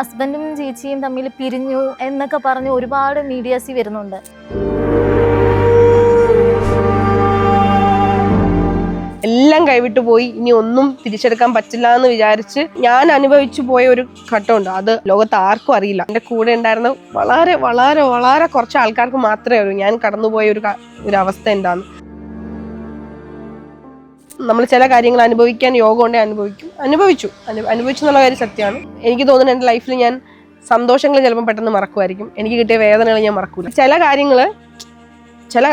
ഹസ്ബൻഡും ചേച്ചിയും തമ്മിൽ പിരിഞ്ഞു എന്നൊക്കെ പറഞ്ഞ് ഒരുപാട് മീഡിയാസിൽ വരുന്നുണ്ട്. എല്ലാം കൈവിട്ടു പോയി, ഇനി ഒന്നും തിരിച്ചെടുക്കാൻ പറ്റില്ല എന്ന് വിചാരിച്ച് ഞാൻ അനുഭവിച്ചു പോയ ഒരു ഘട്ടമുണ്ട്. അത് ലോകത്ത് ആർക്കും അറിയില്ല. എൻ്റെ കൂടെ ഉണ്ടായിരുന്ന വളരെ വളരെ വളരെ കുറച്ച് ആൾക്കാർക്ക് മാത്രമേ അറിയൂ ഞാൻ കടന്നുപോയ ഒരു അവസ്ഥ എന്താന്ന്. നമ്മൾ ചില കാര്യങ്ങൾ അനുഭവിക്കാൻ യോഗം ഉണ്ടേ അനുഭവിച്ചു എന്നുള്ള കാര്യം സത്യമാണ്. എനിക്ക് തോന്നുന്നു എൻ്റെ ലൈഫിൽ ഞാൻ സന്തോഷങ്ങൾ ചിലപ്പോൾ പെട്ടെന്ന് മറക്കുമായിരിക്കും, എനിക്ക് കിട്ടിയ വേദനകൾ ഞാൻ മറക്കൂല. ചില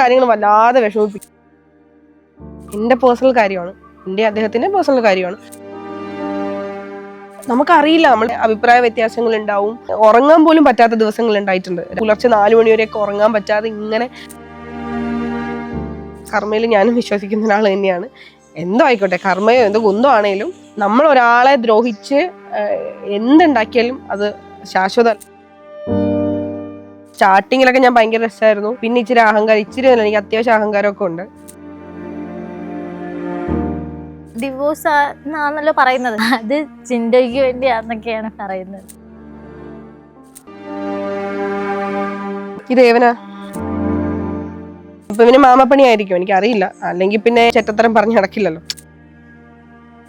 കാര്യങ്ങൾ വല്ലാതെ വിഷമിപ്പിക്കും. എൻ്റെ പേഴ്സണൽ കാര്യമാണ്, എൻ്റെ അദ്ദേഹത്തിൻ്റെ പേഴ്സണൽ കാര്യമാണ്. നമുക്കറിയില്ല, നമ്മുടെ അഭിപ്രായ വ്യത്യാസങ്ങൾ ഉണ്ടാവും. ഉറങ്ങാൻ പോലും പറ്റാത്ത ദിവസങ്ങൾ ഉണ്ടായിട്ടുണ്ട്. പുലർച്ചെ 4 മണി വരെയൊക്കെ ഉറങ്ങാൻ പറ്റാതെ ഇങ്ങനെ. കർമ്മയിൽ ഞാനും വിശ്വസിക്കുന്ന ഒരാൾ തന്നെയാണ്. എന്തോ ആയിക്കോട്ടെ, കർമ്മയോ എന്തോ കുന്തോ ആണെങ്കിലും നമ്മൾ ഒരാളെ ദ്രോഹിച്ച് എന്തുണ്ടാക്കിയാലും അത് ശാശ്വത. സ്റ്റാർട്ടിങ്ങിലൊക്കെ ഞാൻ ഭയങ്കര രസമായിരുന്നു. പിന്നെ ഇച്ചിരി എനിക്ക് അത്യാവശ്യം അഹങ്കാരമൊക്കെ ഉണ്ട്. ഡിവോഴ്സ് ആണല്ലോ പറയുന്നത്, അത് ചിന്തയ്ക്ക് വേണ്ടിയാണെന്നൊക്കെയാണ് പറയുന്നത്. ഇത് ഏവനാ ഇപ്പൊ ഇവന് മാമപ്പണി ആയിരിക്കും, എനിക്കറിയില്ല. അല്ലെങ്കിൽ പിന്നെ ചെറ്റത്തരം പറഞ്ഞു നടക്കില്ലല്ലോ.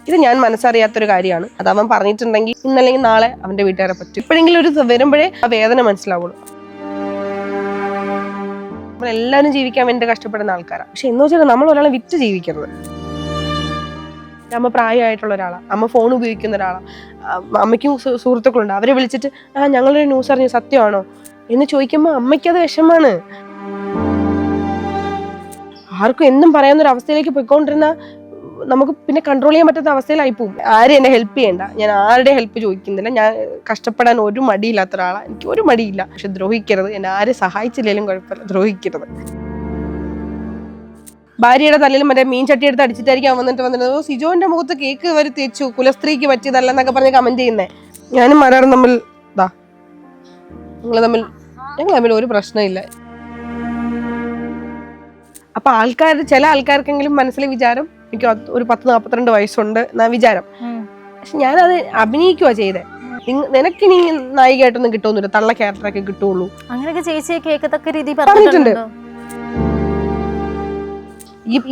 ഇത് ഞാൻ മനസ്സറിയാത്തൊരു കാര്യമാണ്. അത് അവൻ പറഞ്ഞിട്ടുണ്ടെങ്കിൽ ഇന്നല്ലെങ്കിൽ നാളെ അവന്റെ വീട്ടുകാരെ പറ്റും. ഇപ്പോഴെങ്കിലും ഒരു വരുമ്പോഴേ ആ വേദന മനസ്സിലാവുള്ളൂ. നമ്മളെല്ലാവരും ജീവിക്കാൻ വേണ്ടി കഷ്ടപ്പെടുന്ന ആൾക്കാരാണ്. പക്ഷെ എന്ന് വെച്ചാൽ നമ്മൾ ഒരാളെ വിറ്റ് ജീവിക്കരുത്. അമ്മ പ്രായമായിട്ടുള്ള ഒരാളാണ്, അമ്മ ഫോൺ ഉപയോഗിക്കുന്ന ഒരാളാണ്, അമ്മയ്ക്കും സുഹൃത്തുക്കളുണ്ട്. അവരെ വിളിച്ചിട്ട് ഞങ്ങളൊരു ന്യൂസ് അറിഞ്ഞു, സത്യമാണോ എന്ന് ചോദിക്കുമ്പോൾ അമ്മയ്ക്കത് വിഷമാണ്. ആർക്കും എന്തും പറയാവുന്ന ഒരു അവസ്ഥയിലേക്ക് പോയിക്കൊണ്ടിരുന്ന നമുക്ക് പിന്നെ കൺട്രോൾ ചെയ്യാൻ പറ്റാത്ത അവസ്ഥയിലായി പോകും. ആരും എന്നെ ഹെൽപ്പ് ചെയ്യണ്ട, ഞാൻ ആരുടെ ഹെൽപ്പ് ചോദിക്കുന്നില്ല. ഞാൻ കഷ്ടപ്പെടാൻ ഒരു മടിയില്ലാത്ത ഒരാളാണ്, എനിക്ക് ഒരു മടിയില്ല. പക്ഷെ ദ്രോഹിക്കരുത്, എന്നെ ആരെ സഹായിച്ചില്ലെങ്കിലും കുഴപ്പമില്ല, ദ്രോഹിക്കരുത്. ഭാര്യയുടെ തലയിൽ മറ്റേ മീൻ ചട്ടി എടുത്ത് അടിച്ചിട്ടായിരിക്കും വന്നിട്ട് സിജോന്റെ മുഖത്ത് കേക്ക് വരെ തേച്ചു, കുലസ്ത്രീക്ക് പറ്റിയതല്ലെന്നൊക്കെ പറഞ്ഞ് കമന്റ് ചെയ്യുന്നേ. ഞാനും മലയാളം തമ്മിൽ ഞങ്ങൾ തമ്മിൽ ഒരു പ്രശ്നമില്ല. അപ്പൊ ചില ആൾക്കാർക്കെങ്കിലും മനസ്സിലെ വിചാരം എനിക്ക് ഒരു 10-42 വയസ്സുണ്ട് എന്നാ വിചാരം. പക്ഷെ ഞാനത് അഭിനയിക്കുവാ ചെയ്തേ. നിനക്കിനി നായികയായിട്ടൊന്നും കിട്ടുന്നില്ല, തള്ള ക്യാരക്ടറൊക്കെ കിട്ടുള്ളൂ. അങ്ങനെയൊക്കെ ചേച്ചിയെ കേൾക്കത്തക്ക രീതി പറഞ്ഞിട്ടുണ്ട്.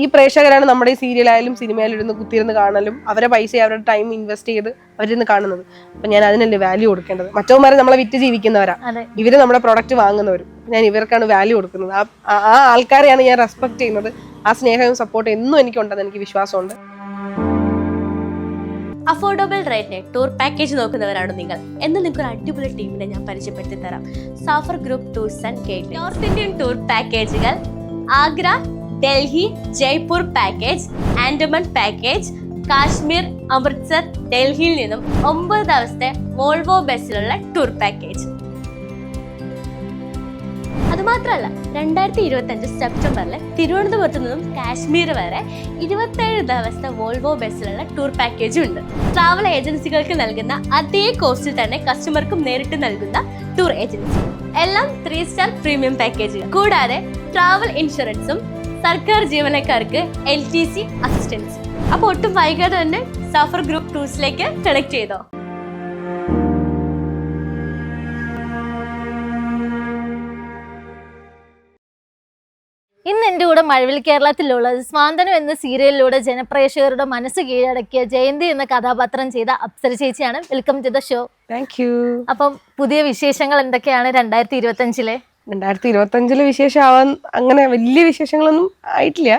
ഈ പ്രേക്ഷകരാണ് നമ്മുടെ ഈ സീരിയലായാലും സിനിമയിലും ഇരുന്ന് കുത്തിയിരുന്ന് കാണലും അവരെ പൈസ അവരുടെ ടൈം ഇൻവെസ്റ്റ് ചെയ്ത് അവരിന്ന് കാണുന്നത്. അപ്പൊ ഞാൻ അതിനല്ലേ വാല്യൂ കൊടുക്കേണ്ടത്. മറ്റവന്മാരെ നമ്മളെ വിറ്റ് ജീവിക്കുന്നവരാ, ഇവര് നമ്മുടെ പ്രൊഡക്റ്റ് വാങ്ങുന്നവരും. ഞാൻ ഇവർക്കാണ് വാല്യൂ കൊടുക്കുന്നത്. ആ ആൾക്കാരെയാണ് ഞാൻ റെസ്പെക്ട് ചെയ്യുന്നത്. ആ സ്നേഹവും സപ്പോർട്ടും എന്നും എനിക്കുണ്ടെന്ന് എനിക്ക് വിശ്വാസമുണ്ട്. അഫോർഡബിൾ റേറ്റിന് ടൂർ പാക്കേജ് നോക്കുന്നവരാണ് നിങ്ങൾ എന്ന് നിങ്ങൾക്ക് ഒരു അടിപൊളി ടീമിനെ ഞാൻ പരിചയപ്പെടുത്തി തരാം. സാഫർ group tours and guide. North Indian tour പാക്കേജുകൾ ആഗ്ര, ഡൽഹി, ജയ്പൂർ പാക്കേജ്, ആൻഡമാൻ പാക്കേജ്, കാശ്മീർ, അമൃത്സർ, ഡൽഹിയിൽ നിന്നും 9 ദിവസത്തെ വോൾവോ ബസ്സിലുള്ള ടൂർ പാക്കേജ്. അതുമാത്രമല്ല 2025 സെപ്റ്റംബറിൽ തിരുവനന്തപുരത്ത് നിന്നും കാശ്മീർ വരെ 27 ദിവസത്തെ വോൾവോ ബസ്സിലുള്ള ടൂർ പാക്കേജും ഉണ്ട്. ട്രാവൽ ഏജൻസികൾക്ക് നൽകുന്ന അതേ കോസ്റ്റിൽ തന്നെ കസ്റ്റമർക്കും നേരിട്ട് നൽകുന്ന ടൂർ ഏജൻസി. എല്ലാം 3 സ്റ്റാർ പ്രീമിയം പാക്കേജുകൾ. കൂടാതെ ട്രാവൽ ഇൻഷുറൻസും സർക്കാർ ജീവനക്കാർക്ക് LTC അസിസ്റ്റൻസ്. അപ്പോൾ ഒട്ടും വൈകാതെ തന്നെ സഫർ ഗ്രൂപ്പ് ടൂർസിലേക്ക് കണക്ട് ചെയ്തോ. ഇന്ന് എൻ്റെ കൂടെ മഴവിൽ കേരളത്തിലുള്ളത് സ്വാന്തനം എന്ന സീരിയലിലൂടെ ജനപ്രേക്ഷകരുടെ മനസ്സ് കീഴടക്കിയ ജയന്തി എന്ന കഥാപാത്രം ചെയ്ത അപ്സര ചേച്ചിയാണ്. Welcome to the show. Thank you. അപ്പം പുതിയ വിശേഷങ്ങൾ എന്തൊക്കെയാണ് 2025-ലെ? 2025 വിശേഷമാവാൻ അങ്ങനെ വലിയ വിശേഷങ്ങളൊന്നും ആയിട്ടില്ല.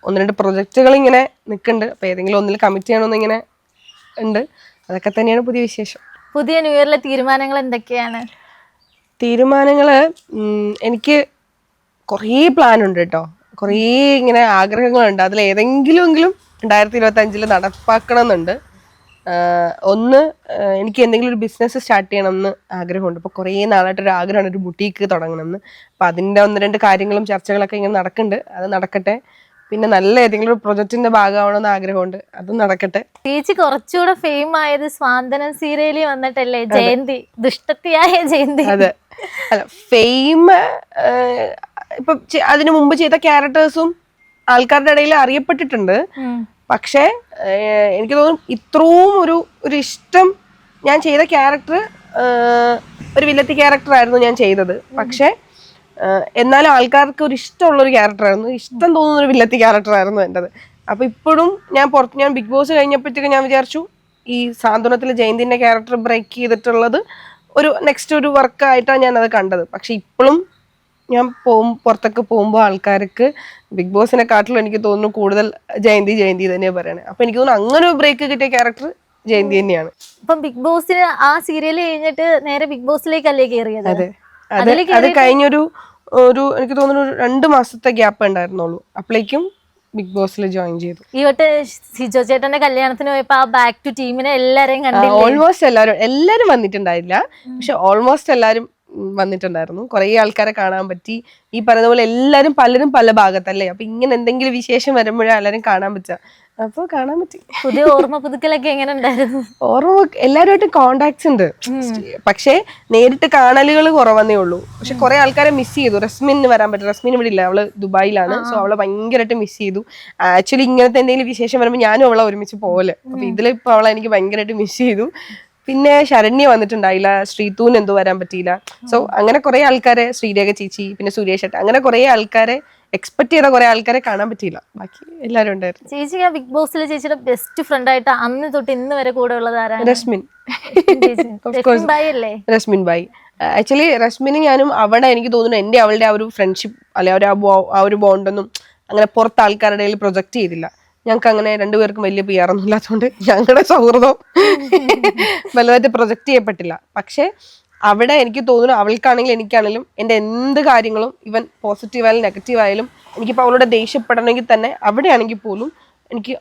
1-2 പ്രൊജക്റ്റുകൾ ഇങ്ങനെ നിൽക്കുന്നുണ്ട്. അപ്പോൾ ഏതെങ്കിലും ഒന്നിൽ കമ്മിറ്റ് ചെയ്യണമെന്ന് ഇങ്ങനെ ഉണ്ട്. അതൊക്കെ തന്നെയാണ് പുതിയ വിശേഷം. പുതിയ ന്യൂ ഇയറിലെ തീരുമാനങ്ങൾ എന്തൊക്കെയാണ്? തീരുമാനങ്ങൾ എനിക്ക് കുറേ പ്ലാൻ ഉണ്ട് കേട്ടോ. കുറേ ഇങ്ങനെ ആഗ്രഹങ്ങളുണ്ട്. അതിൽ ഏതെങ്കിലും 2025 നടപ്പാക്കണം എന്നുണ്ട്. ഒന്ന്, എനിക്ക് എന്തെങ്കിലും ഒരു ബിസിനസ് സ്റ്റാർട്ട് ചെയ്യണം എന്ന് ആഗ്രഹമുണ്ട്. അപ്പോൾ കുറേ നാളായിട്ടൊരു ആഗ്രഹമാണ് ഒരു ബുട്ടീക്ക് തുടങ്ങണമെന്ന്. അപ്പം അതിൻ്റെ 1-2 കാര്യങ്ങളും ചർച്ചകളൊക്കെ ഇങ്ങനെ നടക്കുന്നുണ്ട്. അത് നടക്കട്ടെ. പിന്നെ നല്ല ഏതെങ്കിലും ഒരു പ്രൊജക്റ്റിന്റെ ഭാഗമാവണമെന്ന് ആഗ്രഹമുണ്ട്, അതും നടക്കട്ടെ. ചേച്ചി കുറച്ചുകൂടെ ഫെയിം ആയത് സ്വാന്തനം സീരിയലിൽ വന്നിട്ടല്ലേ, ജയന്തി, ദുഷ്ടത്തിയായ ജയന്തി. അതെ, അല്ല ഫെയിം ഇപ്പൊ അതിനു മുമ്പ് ചെയ്ത ക്യാരക്ടേഴ്സും ആൾക്കാരുടെ ഇടയിൽ അറിയപ്പെട്ടിട്ടുണ്ട്. പക്ഷെ എനിക്ക് തോന്നുന്നു ഇത്രയും ഒരു ഇഷ്ടം ഞാൻ ചെയ്ത ക്യാരക്ടർ ഒരു വില്ലത്തി ക്യാരക്ടർ ആയിരുന്നു ഞാൻ ചെയ്തത്. പക്ഷെ എന്നാലും ആൾക്കാർക്ക് ഒരു ഇഷ്ടമുള്ള ഒരു ക്യാരക്ടറായിരുന്നു, ഇഷ്ടം തോന്നുന്ന ഒരു വില്ലത്തി ക്യാരക്ടറായിരുന്നു എൻ്റെത്. അപ്പൊ ഇപ്പോഴും ഞാൻ ബിഗ് ബോസ് കഴിഞ്ഞപ്പോഴത്തേക്ക് ഞാൻ വിചാരിച്ചു ഈ സാന്ത്വനത്തിലെ ജയന്തിന്റെ ക്യാരക്ടർ ബ്രേക്ക് ചെയ്തിട്ടുള്ളത് ഒരു നെക്സ്റ്റ് ഒരു വർക്കായിട്ടാണ് ഞാൻ അത് കണ്ടത്. പക്ഷെ ഇപ്പോഴും ഞാൻ പുറത്തൊക്കെ പോകുമ്പോൾ ആൾക്കാർക്ക് ബിഗ് ബോസിനെക്കാട്ടിലും എനിക്ക് തോന്നുന്നു കൂടുതൽ ജയന്തി തന്നെയാണ് പറയണേ. അപ്പൊ എനിക്ക് തോന്നുന്നു അങ്ങനെ ഒരു ബ്രേക്ക് കിട്ടിയ ക്യാരക്ടർ ജയന്തി തന്നെയാണ്. ഇപ്പം ബിഗ് ബോസിന് ആ സീരിയൽ കഴിഞ്ഞിട്ട് നേരെ ബിഗ് ബോസിലേക്കല്ലേ കയറിയത്? അതെ, അത് കഴിഞ്ഞൊരു എനിക്ക് തോന്നുന്നു 2 മാസത്തെ ഗ്യാപ്പ് ഉണ്ടായിരുന്നുള്ളൂ. അപ്പോഴേക്കും ബിഗ് ബോസിൽ ജോയിൻ ചെയ്തു. ഈ വട്ട് സിജോ ചേട്ടന്റെ കല്യാണത്തിന് പോയപ്പോ ആ ബാക്ക് ടു ടീമിനെ എല്ലാരെയും കണ്ടില്ല? ഓൾമോസ്റ്റ് എല്ലാരും വന്നിട്ടുണ്ടായില്ല, പക്ഷെ ഓൾമോസ്റ്റ് എല്ലാരും വന്നിട്ടുണ്ടായിരുന്നു. കുറെ ആൾക്കാരെ കാണാൻ പറ്റി. ഈ പറയുന്ന പോലെ എല്ലാരും പലരും പല ഭാഗത്തല്ലേ, അപ്പൊ ഇങ്ങനെ എന്തെങ്കിലും വിശേഷം വരുമ്പോഴേ എല്ലാരും കാണാൻ പറ്റുക. അപ്പൊ കാണാൻ പറ്റി. പുതിയ ഓർമ്മ പുതുക്കലൊക്കെ എങ്ങനെ ഉണ്ടായിരുന്നു? ഓർമ്മ എല്ലാരുമായിട്ട് കോണ്ടാക്ട്സ് ഉണ്ട്, പക്ഷെ നേരിട്ട് കാണലുകൾ കുറവന്നേ ഉള്ളൂ. പക്ഷെ കുറെ ആൾക്കാരെ മിസ് ചെയ്തു. റസ്മിന് വരാൻ പറ്റും, റസ്മിൻ ഇവിടെ ഇല്ല, അവള് ദുബായിലാണ്. സോ അവളെ ഭയങ്കരമായിട്ട് മിസ് ചെയ്തു. ആക്ച്വലി ഇങ്ങനത്തെ എന്തെങ്കിലും വിശേഷം വരുമ്പോൾ ഞാനും അവളെ ഒരുമിച്ച് പോലെ. അപ്പൊ ഇതിലിപ്പോ അവളെ എനിക്ക് ഭയങ്കരമായിട്ട് മിസ് ചെയ്തു. പിന്നെ ശരണ്യ വന്നിട്ടുണ്ടായില്ല, ശ്രീതൂന് എന്തോ വരാൻ പറ്റിയില്ല. സോ അങ്ങനെ കുറെ ആൾക്കാരെ, ശ്രീരേഖ ചേച്ചി, പിന്നെ സുരേഷ് ഏട്ടൻ, അങ്ങനെ കുറെ ആൾക്കാരെ എക്സ്പെക്ട് ചെയ്ത കുറെ ആൾക്കാരെ കാണാൻ പറ്റിയില്ല. ബാക്കി എല്ലാവരും ഉണ്ടായിരുന്നു. ചേച്ചി ആ ബിഗ് ബോസിലെ ചേച്ചിയുടെ ബെസ്റ്റ് ഫ്രണ്ട് ആയിട്ട് അന്ന് തൊട്ട് ഇന്ന് വരെ കൂടെ ഉള്ളത് ആരാണ്? റസ്മിൻ. അല്ലേ? റസ്മിൻ ബായി. ആക്ച്വലി റസ്മിന് ഞാനും അവിടെ എനിക്ക് തോന്നുന്നു അവളുടെ ആ ഒരു ഫ്രണ്ട്ഷിപ്പ് അല്ലെ ആ ഒരു ബോണ്ടൊന്നും അങ്ങനെ പുറത്ത് ആൾക്കാരുടെ ഇടയിൽ പ്രൊജക്ട് ചെയ്തില്ല. ഞങ്ങൾക്ക് അങ്ങനെ രണ്ടുപേർക്കും വലിയ PR ഒന്നും ഇല്ലാത്തതുകൊണ്ട് ഞങ്ങളുടെ സൗഹൃദം വലുതായിട്ട് പ്രൊജക്ട് ചെയ്യപ്പെട്ടില്ല. പക്ഷെ അവിടെ എനിക്ക് തോന്നുന്നു അവൾക്കാണെങ്കിലും എനിക്കാണെങ്കിലും എൻ്റെ എന്ത് കാര്യങ്ങളും ഈവൻ പോസിറ്റീവായാലും നെഗറ്റീവായാലും എനിക്കിപ്പോൾ അവളോട് ദേഷ്യപ്പെടണമെങ്കിൽ തന്നെ അവിടെയാണെങ്കിൽ പോലും എനിക്ക്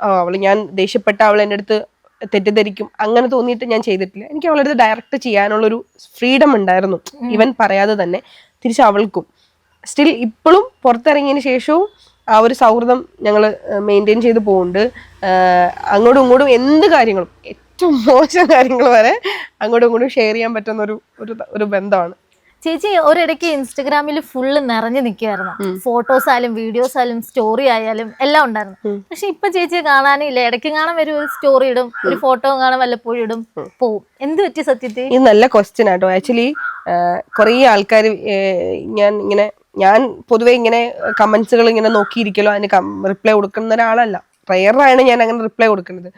ഞാൻ ദേഷ്യപ്പെട്ട അവൾ എൻ്റെ അടുത്ത് തെറ്റിദ്ധരിക്കും അങ്ങനെ തോന്നിയിട്ട് ഞാൻ ചെയ്തിട്ടില്ല. എനിക്ക് അവളുടെ അടുത്ത് ഡയറക്റ്റ് ചെയ്യാനുള്ളൊരു ഫ്രീഡം ഉണ്ടായിരുന്നു, ഈവൻ പറയാതെ തന്നെ. തിരിച്ച് അവൾക്കും സ്റ്റിൽ ഇപ്പോഴും പുറത്തിറങ്ങിയതിന് ശേഷവും ആ ഒരു സൗഹൃദം ഞങ്ങൾ മെയിൻറ്റെയിൻ ചെയ്ത് പോകുന്നുണ്ട്. അങ്ങോട്ടും ഇങ്ങോട്ടും എന്ത് കാര്യങ്ങളും, ഏറ്റവും മോശം കാര്യങ്ങൾ വരെ അങ്ങോട്ടും ഇങ്ങോട്ടും ഷെയർ ചെയ്യാൻ പറ്റുന്ന ഒരു ബന്ധമാണ്. ചേച്ചി ഒരിടയ്ക്ക് ഇൻസ്റ്റഗ്രാമിൽ ഫുള്ള് നിറഞ്ഞു നിൽക്കുമായിരുന്നു. ഫോട്ടോസ് ആയാലും വീഡിയോസ് ആയാലും സ്റ്റോറി ആയാലും എല്ലാം ഉണ്ടായിരുന്നു. പക്ഷെ ഇപ്പൊ ചേച്ചിയെ കാണാനില്ല. ഇടയ്ക്ക് കാണാൻ വരും, ഒരു സ്റ്റോറി ഇടും, ഒരു ഫോട്ടോ കാണാൻ വല്ലപ്പോഴും ഇടും, പോവും. എന്ത് പറ്റി സത്യത്തിൽ? ഇത് നല്ല ക്വസ്റ്റ്യൻ ആട്ടോ. ആക്ച്വലി കുറേ ആൾക്കാർ ഞാൻ പൊതുവെ ഇങ്ങനെ കമന്റ്സുകൾ ഇങ്ങനെ നോക്കിയിരിക്കലോ അതിന് റിപ്ലൈ കൊടുക്കുന്ന ഒരാളല്ല. റെയറാണ് ഞാൻ അങ്ങനെ റിപ്ലൈ കൊടുക്കുന്നത്.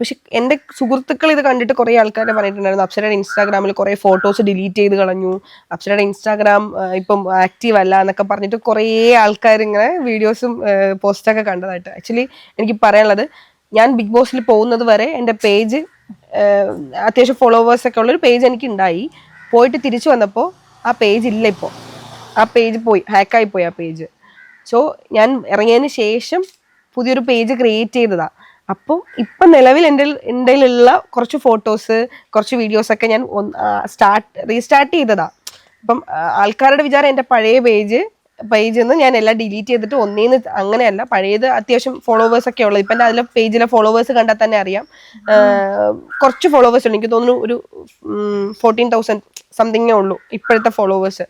പക്ഷെ എൻ്റെ സുഹൃത്തുക്കൾ ഇത് കണ്ടിട്ട് കുറേ ആൾക്കാരെ പറഞ്ഞിട്ടുണ്ടായിരുന്നു, അപ്സരയുടെ ഇൻസ്റ്റാഗ്രാമിൽ കുറേ ഫോട്ടോസ് ഡിലീറ്റ് ചെയ്ത് കളഞ്ഞു, അപ്സരയുടെ ഇൻസ്റ്റാഗ്രാം ഇപ്പം ആക്റ്റീവ് അല്ല എന്നൊക്കെ പറഞ്ഞിട്ട് കുറേ ആൾക്കാർ ഇങ്ങനെ വീഡിയോസും പോസ്റ്റൊക്കെ കണ്ടതായിട്ട്. ആക്ച്വലി എനിക്ക് പറയാനുള്ളത്, ഞാൻ ബിഗ് ബോസിൽ പോകുന്നത് വരെ എൻ്റെ പേജ് അത്യാവശ്യം ഫോളോവേഴ്സൊക്കെ ഉള്ളൊരു പേജ് എനിക്ക് ഉണ്ടായി. പോയിട്ട് തിരിച്ചു വന്നപ്പോൾ ആ പേജ് ഇല്ല. ഇപ്പോൾ ആ പേജ് പോയി, ഹാക്കായി പോയി ആ പേജ്. സോ ഞാൻ ഇറങ്ങിയതിന് ശേഷം പുതിയൊരു പേജ് ക്രിയേറ്റ് ചെയ്തതാണ്. അപ്പോൾ ഇപ്പം നിലവിൽ എൻ്റെ ഉള്ള കുറച്ച് ഫോട്ടോസ്, കുറച്ച് വീഡിയോസൊക്കെ ഞാൻ റീസ്റ്റാർട്ട് ചെയ്തതാണ്. അപ്പം ആൾക്കാരുടെ വിചാരം എൻ്റെ പഴയ പേജിൽ നിന്ന് ഞാൻ എല്ലാം ഡിലീറ്റ് ചെയ്തിട്ട് ഒന്നേന്ന് അങ്ങനെയല്ല, പഴയത് അത്യാവശ്യം ഫോളോവേഴ്സൊക്കെ ഉള്ളത്. ഇപ്പം എൻ്റെ അതിലെ പേജിലെ ഫോളോവേഴ്സ് കണ്ടാൽ തന്നെ അറിയാം, കുറച്ച് ഫോളോവേഴ്സ് ഉണ്ട്. എനിക്ക് തോന്നുന്നു ഒരു 14,000 സംതിങ്ങേ ഉള്ളൂ ഇപ്പോഴത്തെ ഫോളോവേഴ്സ്.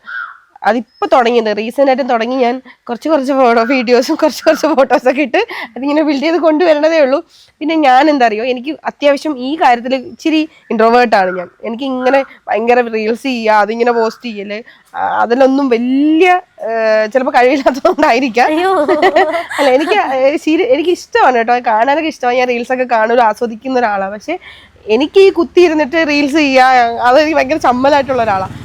അതിപ്പോൾ തുടങ്ങിയത്, റീസെൻ്റ് ആയിട്ടും തുടങ്ങി. ഞാൻ കുറച്ച് വീഡിയോസും കുറച്ച് ഫോട്ടോസൊക്കെ ഇട്ട് അതിങ്ങനെ ബിൽഡ് ചെയ്ത് കൊണ്ടുവരണതേ ഉള്ളൂ. പിന്നെ ഞാൻ എന്താ അറിയോ, എനിക്ക് അത്യാവശ്യം ഈ കാര്യത്തിൽ ഇച്ചിരി ഇൻട്രോവേർട്ടാണ് ഞാൻ. എനിക്ക് ഇങ്ങനെ ഭയങ്കര റീൽസ് ചെയ്യുക, അതിങ്ങനെ പോസ്റ്റ് ചെയ്യല്, അതിലൊന്നും വലിയ ചിലപ്പോൾ കഴിവില്ലാത്തതുകൊണ്ടായിരിക്കാം. അല്ല, എനിക്ക് ഇഷ്ടമാണ് കേട്ടോ, കാണാനൊക്കെ ഇഷ്ടമാണ്. ഞാൻ റീൽസൊക്കെ കാണുക, ആസ്വദിക്കുന്ന ഒരാളാണ്. പക്ഷെ എനിക്ക് ഈ കുത്തിയിരുന്നിട്ട് റീൽസ് ചെയ്യുക അത് എനിക്ക് ഭയങ്കര ചമ്മലായിട്ടുള്ള ഒരാളാണ്.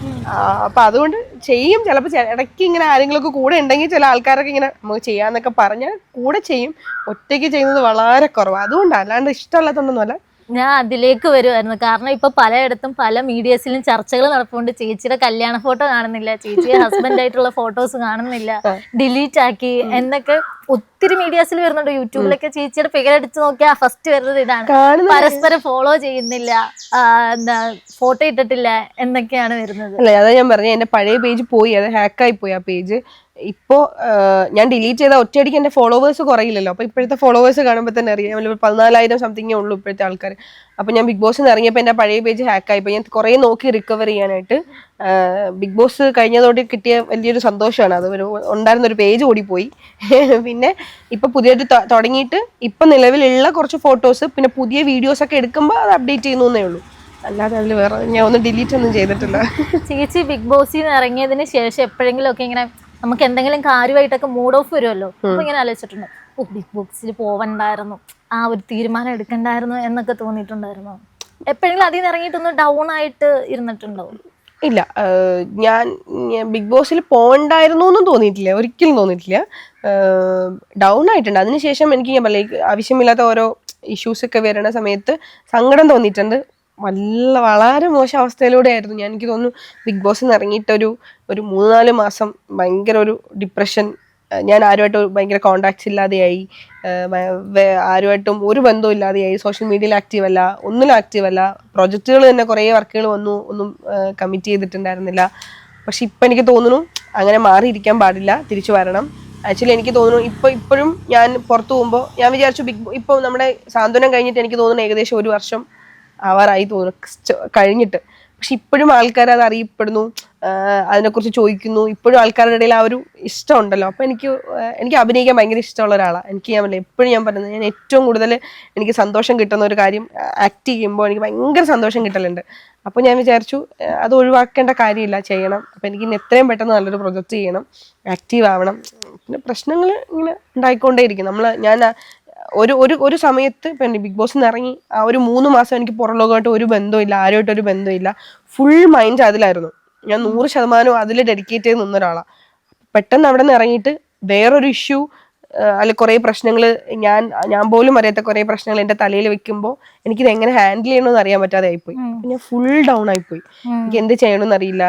അപ്പൊ അതുകൊണ്ട് ചെയ്യും. ചിലപ്പോൾ ഇടയ്ക്ക് ഇങ്ങനെ ആരെങ്കിലുമൊക്കെ കൂടെ ഉണ്ടെങ്കിൽ ചില ആൾക്കാരൊക്കെ ഇങ്ങനെ നമുക്ക് ചെയ്യാന്നൊക്കെ പറഞ്ഞാൽ കൂടെ ചെയ്യും. ഒറ്റയ്ക്ക് ചെയ്യുന്നത് വളരെ കുറവാണ്. അതുകൊണ്ടാണ്, അല്ലാണ്ട് ഇഷ്ടമല്ലാത്തതൊന്നുമല്ല. ഞാൻ അതിലേക്ക് വരുമായിരുന്നു. കാരണം ഇപ്പൊ പലയിടത്തും പല മീഡിയസിലും ചർച്ചകൾ നടപ്പുണ്ട്. ചേച്ചിയുടെ കല്യാണ ഫോട്ടോ കാണുന്നില്ല, ചേച്ചിയുടെ ഹസ്ബൻഡ് ആയിട്ടുള്ള ഫോട്ടോസ് കാണുന്നില്ല, ഡിലീറ്റ് ആക്കി എന്നൊക്കെ ഒത്തിരി മീഡിയാസിൽ വരുന്നുണ്ട്. യൂട്യൂബിലൊക്കെ ചേച്ചിയുടെ പേരടിച്ച് നോക്കിയാൽ ഫസ്റ്റ് വരുന്നത് ഇതാണ്, പരസ്പരം ഫോളോ ചെയ്യുന്നില്ല, എന്താ ഫോട്ടോ ഇട്ടിട്ടില്ല എന്നൊക്കെയാണ് വരുന്നത്. അല്ല, അതാ ഞാൻ പറഞ്ഞ എന്റെ പഴയ പേജ് പോയി, അത് ഹാക്കായി പോയി ആ പേജ്. ഇപ്പോ ഞാൻ ഡിലീറ്റ് ചെയ്ത ഒറ്റയടിക്ക് എന്റെ ഫോളോവേഴ്സ് കുറയില്ലല്ലോ. അപ്പൊ ഇപ്പോഴത്തെ ഫോളോവേഴ്സ് കാണുമ്പോൾ തന്നെ അറിയാം, 14,000 സംതിങ്ങേ ഉള്ളൂ ഇപ്പോഴത്തെ ആൾക്കാർ. അപ്പൊ ഞാൻ ബിഗ് ബോസിൽ നിന്ന് ഇറങ്ങിയപ്പോൾ എന്റെ പഴയ പേജ് ഹാക്കായിപ്പോയി. ഞാൻ കുറേ നോക്കി റിക്കവർ ചെയ്യാനായിട്ട്. ബിഗ് ബോസ് കഴിഞ്ഞതോടെ കിട്ടിയ വലിയൊരു സന്തോഷമാണ്. അത് ഉണ്ടായിരുന്നൊരു പേജ് ഓടിപ്പോയി. പിന്നെ ഇപ്പൊ പുതിയതായിട്ട് തുടങ്ങിയിട്ട് ഇപ്പൊ നിലവിലുള്ള കുറച്ച് ഫോട്ടോസ് പിന്നെ പുതിയ വീഡിയോസ് ഒക്കെ എടുക്കുമ്പോൾ അത് അപ്ഡേറ്റ് ചെയ്യുന്നേ ഉള്ളൂ. അല്ലാതെ അതിൽ വേറെ ഞാൻ ഒന്നും ഡിലീറ്റ് ഒന്നും ചെയ്തിട്ടില്ല. ചേച്ചി ബിഗ് ബോസിൽ നിന്ന് ഇറങ്ങിയതിന് ശേഷം എപ്പോഴെങ്കിലും ഒക്കെ ഇങ്ങനെ നമുക്ക് എന്തെങ്കിലും കാര്യമായിട്ടൊക്കെ മൂഡ് ഓഫ് വരുമല്ലോ, അപ്പൊ ഇങ്ങനെ ആലോചിച്ചിട്ടുണ്ട്, ഓ ബിഗ് ബോക്സിൽ പോവണ്ടായിരുന്നു, ആ ഒരു തീരുമാനം എടുക്കണ്ടായിരുന്നു എന്നൊക്കെ തോന്നിയിട്ടുണ്ടായിരുന്നോ? എപ്പോഴെങ്കിലും അതിൽ നിന്ന് ഇറങ്ങിയിട്ടൊന്ന് ഡൗൺ ആയിട്ട് ഇരുന്നിട്ടുണ്ടോ? ഇല്ല, ഞാൻ ബിഗ് ബോസിൽ പോകണ്ടായിരുന്നു എന്നും തോന്നിയിട്ടില്ല, ഒരിക്കലും തോന്നിയിട്ടില്ല. ഡൗൺ ആയിട്ടുണ്ട്. അതിനുശേഷം എനിക്ക് ഞാൻ പറയാം, ആവശ്യമില്ലാത്ത ഓരോ ഇഷ്യൂസ് ഒക്കെ വരുന്ന സമയത്ത് സങ്കടം തോന്നിയിട്ടുണ്ട്. വളരെ മോശം അവസ്ഥയിലൂടെ ആയിരുന്നു ഞാൻ. എനിക്ക് തോന്നുന്നു ബിഗ് ബോസിൽ നിന്ന് ഇറങ്ങിയിട്ടൊരു 3-4 മാസം ഭയങ്കര ഒരു ഡിപ്രഷൻ. ഞാൻ ആരുമായിട്ട് ഭയങ്കര കോണ്ടാക്ട്സ് ഇല്ലാതെയായി, ആരുമായിട്ടും ഒരു ബന്ധവും ഇല്ലാതെയായി, സോഷ്യൽ മീഡിയയിൽ ആക്റ്റീവ് അല്ല, ഒന്നിലും ആക്റ്റീവ് അല്ല. പ്രൊജക്റ്റുകൾ തന്നെ കുറേ വർക്കുകൾ വന്നു, ഒന്നും കമ്മിറ്റ് ചെയ്തിട്ടുണ്ടായിരുന്നില്ല. പക്ഷെ ഇപ്പം എനിക്ക് തോന്നുന്നു അങ്ങനെ മാറിയിരിക്കാൻ പാടില്ല, തിരിച്ചു വരണം. ആക്ച്വലി എനിക്ക് തോന്നുന്നു ഇപ്പോഴും ഞാൻ പുറത്തു പോകുമ്പോൾ ഞാൻ വിചാരിച്ചു ഇപ്പോൾ നമ്മുടെ സാന്ത്വനം കഴിഞ്ഞിട്ട് എനിക്ക് തോന്നുന്നു ഏകദേശം 1 വർഷം ആവാറായി തോന്നുന്നു കഴിഞ്ഞിട്ട്. പക്ഷെ ഇപ്പോഴും ആൾക്കാർ അത് അറിയപ്പെടുന്നു, അതിനെക്കുറിച്ച് ചോദിക്കുന്നു. ഇപ്പോഴും ആൾക്കാരുടെ ഇടയിൽ ആ ഒരു ഇഷ്ടം ഉണ്ടല്ലോ. അപ്പോൾ എനിക്ക് അഭിനയിക്കാൻ ഭയങ്കര ഇഷ്ടമുള്ള ഒരാളാണ്. ഞാൻ എപ്പോഴും ഞാൻ പറയുന്നത്, ഞാൻ ഏറ്റവും കൂടുതൽ എനിക്ക് സന്തോഷം കിട്ടുന്ന ഒരു കാര്യം ആക്ട് ചെയ്യുമ്പോൾ എനിക്ക് ഭയങ്കര സന്തോഷം കിട്ടലുണ്ട്. അപ്പോൾ ഞാൻ വിചാരിച്ചു അത് ഒഴിവാക്കേണ്ട കാര്യമില്ല, ചെയ്യണം. അപ്പോൾ എനിക്ക് ഇന്ന് എത്രയും പെട്ടെന്ന് നല്ലൊരു പ്രൊജക്റ്റ് ചെയ്യണം, ആക്റ്റീവ് ആവണം. പിന്നെ പ്രശ്നങ്ങൾ ഇങ്ങനെ ഉണ്ടായിക്കൊണ്ടേയിരിക്കും. ഞാൻ ഒരു സമയത്ത് ഇപ്പം ബിഗ് ബോസിൽ നിന്ന് ഇറങ്ങി ആ ഒരു 3 മാസം എനിക്ക് പുറം ലോകമായിട്ട് ഒരു ബന്ധമില്ല, ആരുമായിട്ടൊരു ബന്ധമില്ല. ഫുൾ മൈൻഡ് അതിലായിരുന്നു. ഞാൻ 100% അതിൽ ഡെഡിക്കേറ്റ് ചെയ്ത് നിന്നൊരാളാണ്. പെട്ടെന്ന് അവിടെ നിന്ന് ഇറങ്ങിയിട്ട് വേറൊരു ഇഷ്യൂ, അതിൽ കുറേ പ്രശ്നങ്ങൾ, ഞാൻ പോലും അറിയാത്ത കുറേ പ്രശ്നങ്ങൾ എൻ്റെ തലയിൽ വെക്കുമ്പോൾ എനിക്കിത് എങ്ങനെ ഹാൻഡിൽ ചെയ്യണമെന്ന് അറിയാൻ പറ്റാതെ ആയിപ്പോയി. ഞാൻ ഫുൾ ഡൗൺ ആയിപ്പോയി. എനിക്ക് എന്ത് ചെയ്യണമെന്ന് അറിയില്ല.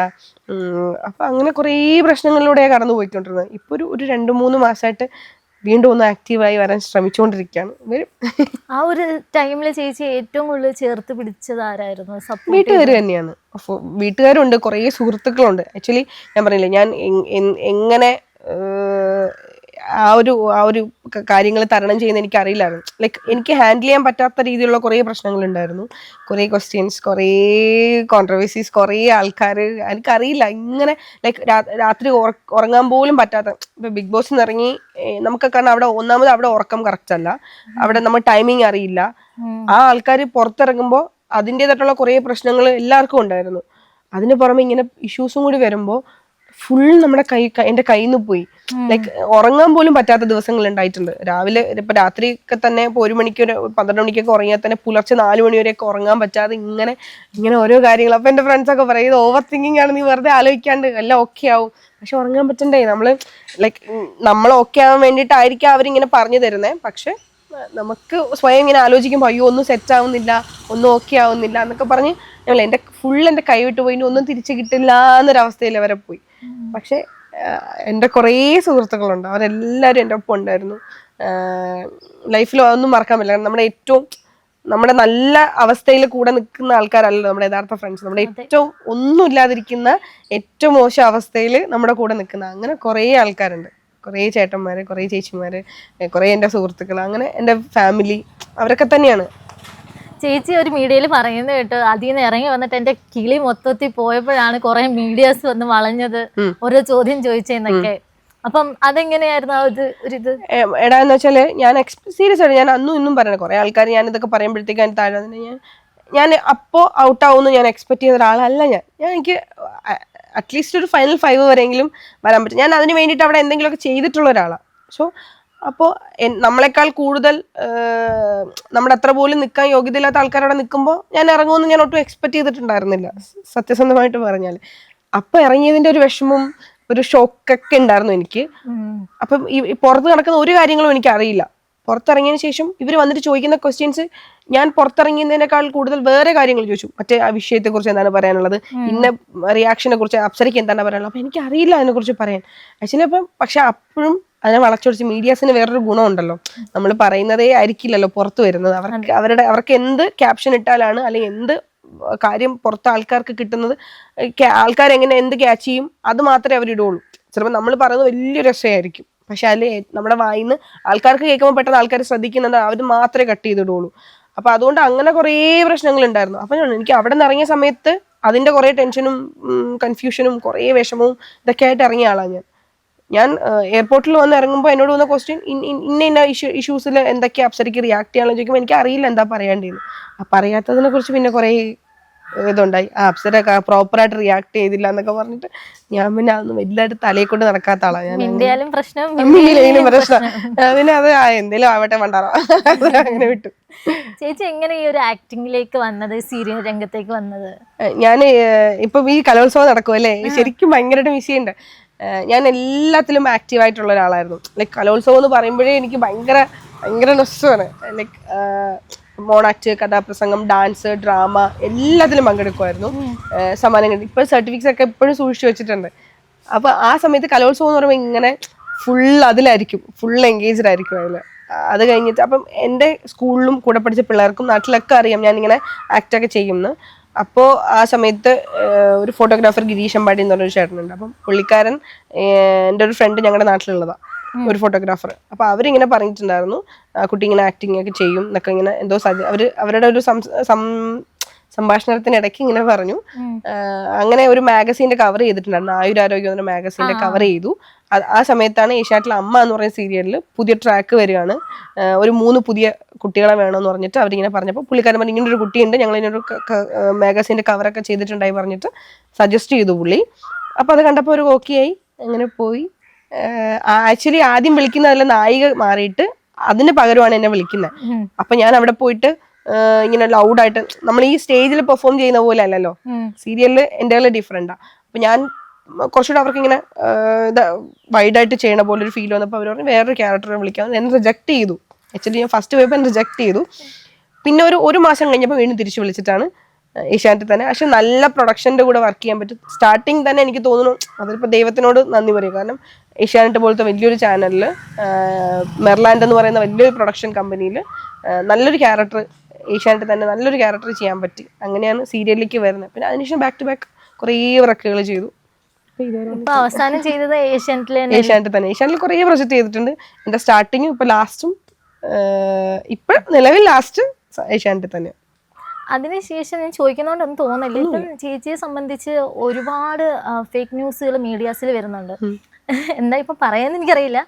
അപ്പം അങ്ങനെ കുറേ പ്രശ്നങ്ങളിലൂടെയാണ് കടന്നു പോയിക്കൊണ്ടിരുന്നത്. ഇപ്പോൾ ഒരു 2-3 മാസമായിട്ട് വീണ്ടും ഒന്ന് ആക്റ്റീവായി വരാൻ ശ്രമിച്ചുകൊണ്ടിരിക്കുകയാണ്. വരും. ആ ഒരു ടൈമിൽ ചേച്ചി ഏറ്റവും കൂടുതൽ ചേർത്ത് പിടിച്ചത് ആരായിരുന്നു? വീട്ടുകാർ തന്നെയാണ്. വീട്ടുകാരുണ്ട്, കുറേ സുഹൃത്തുക്കളുണ്ട്. ആക്ച്വലി ഞാൻ പറഞ്ഞില്ലേ, ഞാൻ എങ്ങനെ ആ ഒരു കാര്യങ്ങൾ തരണം ചെയ്യുന്ന എനിക്ക് അറിയില്ലായിരുന്നു. ലൈക്ക് എനിക്ക് ഹാൻഡിൽ ചെയ്യാൻ പറ്റാത്ത രീതിയിലുള്ള കുറേ പ്രശ്നങ്ങളുണ്ടായിരുന്നു, കുറേ ക്വസ്റ്റ്യൻസ്, കുറേ കോൺട്രവേഴ്സീസ്, കുറേ ആൾക്കാർ. എനിക്കറിയില്ല ഇങ്ങനെ ലൈക്ക് രാത്രി ഉറങ്ങാൻ പോലും പറ്റാത്ത. ഇപ്പം ബിഗ് ബോസിൽ നിന്ന് ഇറങ്ങി നമുക്ക് കാരണം അവിടെ ഉറക്കം കറക്റ്റ് അല്ല, അവിടെ നമ്മൾ ടൈമിങ് അറിയില്ല. ആ ആൾക്കാർ പുറത്തിറങ്ങുമ്പോൾ അതിൻ്റെതായിട്ടുള്ള കുറേ പ്രശ്നങ്ങൾ എല്ലാവർക്കും ഉണ്ടായിരുന്നു. അതിന് പുറമെ ഇങ്ങനെ ഇഷ്യൂസും കൂടി വരുമ്പോൾ ഫുൾ നമ്മുടെ എൻ്റെ കയ്യിൽ നിന്ന് പോയി. ലൈക്ക് ഉറങ്ങാൻ പോലും പറ്റാത്ത ദിവസങ്ങൾ ഉണ്ടായിട്ടുണ്ട്. രാവിലെ ഇപ്പൊ രാത്രിയൊക്കെ തന്നെ ഇപ്പൊ 1 മണിക്ക് 12 മണിക്കൊക്കെ ഉറങ്ങിയാൽ തന്നെ പുലർച്ചെ 4 മണി വരെയൊക്കെ ഉറങ്ങാൻ പറ്റാതെ ഇങ്ങനെ ഓരോ കാര്യങ്ങൾ. അപ്പൊ എന്റെ ഫ്രണ്ട്സ് ഒക്കെ പറയും, ഇത് ഓവർ തിങ്കിങ് ആണ്, നീ വെറുതെ ആലോചിക്കാണ്ട് എല്ലാം ഓക്കെ ആവും. പക്ഷെ ഉറങ്ങാൻ പറ്റണ്ടേ? നമ്മൾ ഓക്കെ ആവാൻ വേണ്ടിയിട്ടായിരിക്കും അവരിങ്ങനെ പറഞ്ഞു തരുന്നത്. പക്ഷെ നമുക്ക് സ്വയം ഇങ്ങനെ ആലോചിക്കുമ്പോൾ അയ്യോ ഒന്നും സെറ്റ് ആവുന്നില്ല, ഒന്നും ഓക്കെ ആവുന്നില്ല എന്നൊക്കെ പറഞ്ഞ് എൻ്റെ കൈ വിട്ട് പോയി, ഒന്നും തിരിച്ചു കിട്ടില്ല എന്നൊരവസ്ഥയിൽ വരെ പോയി. പക്ഷെ എൻ്റെ കുറേ സുഹൃത്തുക്കളുണ്ട്, അവരെല്ലാവരും എൻ്റെ ഒപ്പം ഉണ്ടായിരുന്നു. ലൈഫിൽ അതൊന്നും മറക്കാൻ പറ്റില്ല. നമ്മുടെ നല്ല അവസ്ഥയിൽ കൂടെ നിൽക്കുന്ന ആൾക്കാരല്ലോ നമ്മുടെ യഥാർത്ഥ ഫ്രണ്ട്സ്. നമ്മുടെ ഏറ്റവും ഒന്നും ഇല്ലാതിരിക്കുന്ന ഏറ്റവും മോശം അവസ്ഥയിൽ നമ്മുടെ കൂടെ നിൽക്കുന്ന അങ്ങനെ കുറേ ആൾക്കാരുണ്ട്. കുറേ ചേട്ടന്മാര്, കുറേ ചേച്ചിമാര്, കുറേ എൻ്റെ സുഹൃത്തുക്കൾ, അങ്ങനെ എൻ്റെ ഫാമിലി, അവരൊക്കെ തന്നെയാണ്. ചേച്ചി ഒരു മീഡിയയിൽ പറയുന്നത് കേട്ടോ, അതിൽ നിന്ന് ഇറങ്ങി വന്നിട്ട് എന്റെ കിളി മൊത്തത്തിൽ പോയപ്പോഴാണ് കുറെ മീഡിയാസ് വന്ന് വളഞ്ഞത്, ഓരോ ചോദ്യം ചോദിച്ചെന്നൊക്കെ. അപ്പം അതെങ്ങനെയായിരുന്നു ആ ഒരിത്? എടാന്ന് വെച്ചാല് ഞാൻ സീരിയസ് ആയിട്ട് ഞാൻ അന്നും ഇന്നും പറയണേ, കുറെ ആൾക്കാർ ഞാൻ ഇതൊക്കെ പറയുമ്പോഴത്തേക്കും താഴെ ഞാൻ അപ്പോ ഔട്ട് ആവുമെന്ന് ഞാൻ എക്സ്പെക്ട് ചെയ്യുന്ന ഒരാളല്ല. എനിക്ക് അറ്റ്ലീസ്റ്റ് ഒരു ഫൈനൽ 5 വരെയെങ്കിലും വരാൻ പറ്റും. ഞാൻ അതിന് വേണ്ടിയിട്ട് അവിടെ എന്തെങ്കിലുമൊക്കെ ചെയ്തിട്ടുള്ള ഒരാളാണ്. സോ അപ്പോൾ നമ്മളെക്കാൾ കൂടുതൽ നമ്മുടെ അത്ര പോലും നിൽക്കാൻ യോഗ്യതയില്ലാത്ത ആൾക്കാരവിടെ നിൽക്കുമ്പോൾ ഞാൻ ഇറങ്ങുമെന്ന് ഞാൻ ഒട്ടും എക്സ്പെക്ട് ചെയ്തിട്ടുണ്ടായിരുന്നില്ല, സത്യസന്ധമായിട്ട് പറഞ്ഞാൽ. അപ്പം ഇറങ്ങിയതിൻ്റെ ഒരു വിഷമവും ഒരു ഷോക്കൊക്കെ ഉണ്ടായിരുന്നു എനിക്ക്. അപ്പം ഈ പുറത്ത് നടക്കുന്ന ഒരു കാര്യങ്ങളും എനിക്ക് അറിയില്ല. പുറത്തിറങ്ങിയതിന് ശേഷം ഇവർ വന്നിട്ട് ചോദിക്കുന്ന ക്വസ്റ്റ്യൻസ് ഞാൻ പുറത്തിറങ്ങിയതിനേക്കാൾ കൂടുതൽ വേറെ കാര്യങ്ങൾ ചോദിച്ചു. മറ്റേ ആ വിഷയത്തെക്കുറിച്ച് എന്താണ് പറയാനുള്ളത്, ഇന്ന റിയാക്ഷനെ കുറിച്ച്, അപ്സരയ്ക്ക് എന്താണ് പറയാനുള്ളത്. അപ്പം എനിക്കറിയില്ല അതിനെക്കുറിച്ച് പറയാൻ ആക്ച്വലി. പക്ഷെ അപ്പോഴും അതിനെ വളച്ചൊടിച്ച് മീഡിയാസിന് വേറൊരു ഗുണമുണ്ടല്ലോ, നമ്മൾ പറയുന്നതേ ആയിരിക്കില്ലല്ലോ പുറത്ത് വരുന്നത്. അവർക്ക് എന്ത് ക്യാപ്ഷൻ ഇട്ടാലാണ് അല്ലെങ്കിൽ എന്ത് കാര്യം പുറത്ത് ആൾക്കാർക്ക് കിട്ടുന്നത്, ആൾക്കാരെങ്ങനെ എന്ത് ക്യാച്ച് ചെയ്യും അത് മാത്രമേ അവരിടുള്ളൂ. ചിലപ്പോൾ നമ്മൾ പറയുന്നത് വലിയ രസമായിരിക്കും, പക്ഷെ അതിൽ നമ്മുടെ വായിന്ന് ആൾക്കാർക്ക് കേൾക്കുമ്പോൾ പെട്ടെന്ന് ആൾക്കാർ ശ്രദ്ധിക്കുന്നുണ്ട്, അവർ മാത്രമേ കട്ട് ചെയ്തിടുള്ളൂ. അപ്പം അതുകൊണ്ട് അങ്ങനെ കുറേ പ്രശ്നങ്ങൾ ഉണ്ടായിരുന്നു. അപ്പം എനിക്ക് അവിടെ നിന്ന് ഇറങ്ങിയ സമയത്ത് അതിൻ്റെ കുറേ ടെൻഷനും കൺഫ്യൂഷനും കുറേ വിഷമവും ഇതൊക്കെ ആയിട്ട് ഇറങ്ങിയ ആളാണ് ഞാൻ. എയർപോർട്ടിൽ വന്ന് ഇറങ്ങുമ്പോൾ എന്നോട് വന്ന ക്വസ്റ്റ്യൻ ഇന്ന ഇഷ്യൂസിൽ എന്തൊക്കെയാണ് അപ്സരയ്ക്ക് റിയാക്ട് ചെയ്യാനുള്ള ചോദിക്കുമ്പോൾ എനിക്ക് അറിയില്ല എന്താ പറയേണ്ടതെന്ന്. ആ പറയാത്തതിനെ കുറിച്ച് പിന്നെ കുറേ ഇതുണ്ടായി. അപ്സര പ്രോപ്പറായിട്ട് റിയാക്ട് ചെയ്തില്ല എന്നൊക്കെ പറഞ്ഞിട്ട് ഞാൻ പിന്നെ അതൊന്നും വലുതായിട്ട് തലയെ കൊണ്ട് നടക്കാത്ത ആളാണ് ഞാൻ. ഇന്ത്യയിലും പ്രശ്നം പ്രശ്നം പിന്നെ അത് എന്തേലും ആവട്ടെ വേണ്ടാറോ അങ്ങനെ വിട്ടു. ചേച്ചി എങ്ങനെ ഈ ഒരു ആക്ടിങ്ങിലേക്ക് വന്നത്, സീരിയൽ രംഗത്തേക്ക് വന്നത്? ഞാൻ ഇപ്പം ഈ കലോത്സവം നടക്കുമല്ലേ, ശരിക്കും ഭയങ്കരമായിട്ട് മിസ് ചെയ്യുന്നുണ്ട്. ഞാൻ എല്ലാത്തിലും ആക്റ്റീവ് ആയിട്ടുള്ള ഒരാളായിരുന്നു. ലൈക്ക് കലോത്സവം എന്ന് പറയുമ്പോഴേ എനിക്ക് ഭയങ്കര നൊസ്റ്റമാണ്. ലൈക്ക് മോണാക്ട്, കഥാപ്രസംഗം, ഡാൻസ്, ഡ്രാമ എല്ലാത്തിലും പങ്കെടുക്കുമായിരുന്നു. സമ്മാനങ്ങൾ ഇപ്പോൾ സർട്ടിഫിക്കറ്റ്സ് ഒക്കെ എപ്പോഴും സൂക്ഷിച്ചു വെച്ചിട്ടുണ്ട്. അപ്പോൾ ആ സമയത്ത് കലോത്സവം എന്ന് പറയുമ്പോൾ ഇങ്ങനെ അതിലായിരിക്കും, ഫുൾ എൻഗേജ്ഡ് ആയിരിക്കും അതിൽ. അത് കഴിഞ്ഞിട്ട് അപ്പം എൻ്റെ സ്കൂളിലും കൂടെ പഠിച്ച പിള്ളേർക്കും നാട്ടിലൊക്കെ അറിയാം ഞാനിങ്ങനെ ആക്റ്റൊക്കെ ചെയ്യുമെന്ന്. അപ്പോൾ ആ സമയത്ത് ഒരു ഫോട്ടോഗ്രാഫർ ഗിരീഷ് അമ്പാടി എന്ന് പറഞ്ഞൊരു ചേട്ടനുണ്ട്. അപ്പം പുള്ളിക്കാരൻ എൻ്റെ ഒരു ഫ്രണ്ട് ഞങ്ങളുടെ നാട്ടിലുള്ളതാണ്, ഒരു ഫോട്ടോഗ്രാഫർ. അപ്പോൾ അവരിങ്ങനെ പറഞ്ഞിട്ടുണ്ടായിരുന്നു കുട്ടി ഇങ്ങനെ ആക്ടിങ് ഒക്കെ ചെയ്യും എന്നൊക്കെ. ഇങ്ങനെ എന്തോ അവരുടെ ഒരു സംഭാഷണത്തിനിടയ്ക്ക് ഇങ്ങനെ പറഞ്ഞു. അങ്ങനെ ഒരു മാഗസീൻ്റെ കവർ ചെയ്തിട്ടുണ്ടായിരുന്നു, ആയുരാരോഗ്യം എന്ന മാഗസീൻ്റെ കവർ ചെയ്തു. ആ സമയത്താണ് ഏഷ്യാനെറ്റിൽ അമ്മ എന്ന് പറയുന്ന സീരിയലിൽ പുതിയ ട്രാക്ക് വരികയാണ്. ഒരു 3 പുതിയ കുട്ടികളെ വേണമെന്ന് പറഞ്ഞിട്ട് അവരിങ്ങനെ പറഞ്ഞപ്പോൾ പുള്ളിക്കാരൻ പറഞ്ഞു ഇങ്ങനൊരു കുട്ടിയുണ്ട്, ഞങ്ങൾ ഇതിനൊരു മാഗസീൻ്റെ കവറൊക്കെ ചെയ്തിട്ടുണ്ടായി പറഞ്ഞിട്ട് സജസ്റ്റ് ചെയ്തു പുള്ളി. അപ്പോൾ അത് കണ്ടപ്പോൾ ഒരു ഓക്കെ ആയി, അങ്ങനെ പോയി. ആക്ച്വലി ആദ്യം വിളിക്കുന്നതല്ല, നായിക മാറിയിട്ട് അതിന് പകരമാണ് എന്നെ വിളിക്കുന്നത്. അപ്പം ഞാൻ അവിടെ പോയിട്ട് ഇങ്ങനെ ലൗഡായിട്ട്, നമ്മൾ ഈ സ്റ്റേജിൽ പെർഫോം ചെയ്യുന്ന പോലെ അല്ലല്ലോ, സീരിയലിൽ എൻ്റെ ഡിഫറെൻറ്റാണ്. അപ്പം ഞാൻ കുറച്ചുകൂടെ അവർക്ക് ഇങ്ങനെ വൈഡായിട്ട് ചെയ്യണ പോലെ ഒരു ഫീൽ വന്നപ്പോൾ അവർ പറഞ്ഞു വേറൊരു ക്യാരക്ടറെ വിളിക്കാം. എന്നെ റിജക്ട് ചെയ്തു. ആക്ച്വലി ഞാൻ ഫസ്റ്റ് പോയപ്പോൾ എന്നെ റിജക്ട് ചെയ്തു. പിന്നെ ഒരു മാസം കഴിഞ്ഞപ്പോൾ വീണ്ടും തിരിച്ചു വിളിച്ചിട്ടാണ് ഏഷ്യാനെറ്റിൽ തന്നെ. പക്ഷെ നല്ല പ്രൊഡക്ഷൻ്റെ കൂടെ വർക്ക് ചെയ്യാൻ പറ്റും. സ്റ്റാർട്ടിങ് തന്നെ എനിക്ക് തോന്നുന്നു അതിലിപ്പോൾ ദൈവത്തിനോട് നന്ദി പറയും. കാരണം ഏഷ്യാനെറ്റ് പോലത്തെ വലിയൊരു ചാനലിൽ, മെർലാൻഡ് എന്ന് പറയുന്ന വലിയൊരു പ്രൊഡക്ഷൻ കമ്പനിയിൽ നല്ലൊരു ക്യാരക്ടർ, ഏഷ്യാനെറ്റ് തന്നെ നല്ലൊരു ക്യാരക്ടർ ചെയ്യാൻ പറ്റി. അങ്ങനെയാണ് സീരിയലിലേക്ക് വരുന്നത്. പിന്നെ അതിനുശേഷം ബാക്ക് ടു ബാക്ക് കുറേ വർക്കുകൾ ചെയ്തു. അവസാനം ചെയ്തത് ഏഷ്യാനെറ്റ് തന്നെ. ഏഷ്യാനെറ്റിൽ കുറേ പ്രൊജക്ട് ചെയ്തിട്ടുണ്ട്. എൻ്റെ സ്റ്റാർട്ടിങ്ങും ഇപ്പൊ ലാസ്റ്റും, ഇപ്പം നിലവിൽ ലാസ്റ്റ് ഏഷ്യാനെറ്റ് തന്നെ. അതിനുശേഷം ഞാൻ ചോദിക്കുന്നതുകൊണ്ടൊന്നും തോന്നില്ല, ഇപ്പം ചേച്ചിയെ സംബന്ധിച്ച് ഒരുപാട് ഫേക്ക് ന്യൂസുകൾ മീഡിയാസിൽ വരുന്നുണ്ട്. എന്താ ഇപ്പൊ പറയാന്ന് എനിക്കറിയില്ല.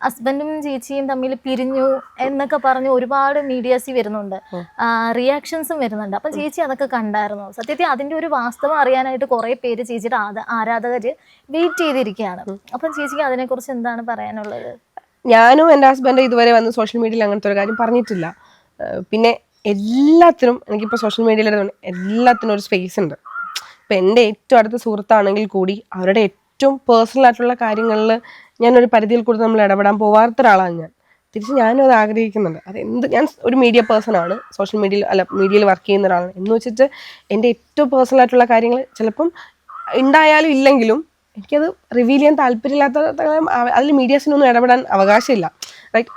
ഹസ്ബൻഡും ചേച്ചിയും തമ്മിൽ പിരിഞ്ഞു എന്നൊക്കെ പറഞ്ഞ് ഒരുപാട് മീഡിയാസിൽ വരുന്നുണ്ട്, റിയാക്ഷൻസും വരുന്നുണ്ട്. അപ്പം ചേച്ചി അതൊക്കെ കണ്ടായിരുന്നു? സത്യത്തിൽ അതിന്റെ ഒരു വാസ്തവം അറിയാനായിട്ട് കുറെ പേര് ചേച്ചിയുടെ ആരാധകര് വെയിറ്റ് ചെയ്തിരിക്കുകയാണ്. അപ്പം ചേച്ചിക്ക് അതിനെക്കുറിച്ച് എന്താണ് പറയാനുള്ളത്? ഞാനും എൻ്റെ ഹസ്ബൻഡ് ഇതുവരെ വന്ന് സോഷ്യൽ മീഡിയയിൽ അങ്ങനത്തെ ഒരു കാര്യം പറഞ്ഞിട്ടില്ല. പിന്നെ എല്ലാത്തിനും എനിക്കിപ്പോൾ സോഷ്യൽ മീഡിയയിൽ എല്ലാത്തിനും ഒരു സ്പേസ് ഉണ്ട്. ഇപ്പം എൻ്റെ ഏറ്റവും അടുത്ത സുഹൃത്താണെങ്കിൽ കൂടി അവരുടെ ഏറ്റവും പേഴ്സണൽ ആയിട്ടുള്ള കാര്യങ്ങളിൽ ഞാനൊരു പരിധിയിൽ കൂടുതൽ നമ്മൾ ഇടപെടാൻ പോവാത്ത ഒരാളാണ് ഞാൻ. തിരിച്ച് ഞാനും അത് ആഗ്രഹിക്കുന്നുണ്ട്. ഞാൻ ഒരു മീഡിയ പേഴ്സൺ ആണ്, സോഷ്യൽ മീഡിയയിൽ വർക്ക് ചെയ്യുന്ന ഒരാളാണ് എന്ന് വെച്ചിട്ട് എൻ്റെ ഏറ്റവും പേഴ്സണൽ ആയിട്ടുള്ള കാര്യങ്ങൾ ചിലപ്പം ഉണ്ടായാലും ഇല്ലെങ്കിലും എനിക്കത് റിവീൽ ചെയ്യാൻ താല്പര്യമില്ലാത്ത അതിൽ മീഡിയാസിനൊന്നും ഇടപെടാൻ അവകാശമില്ല. റൈറ്റ്.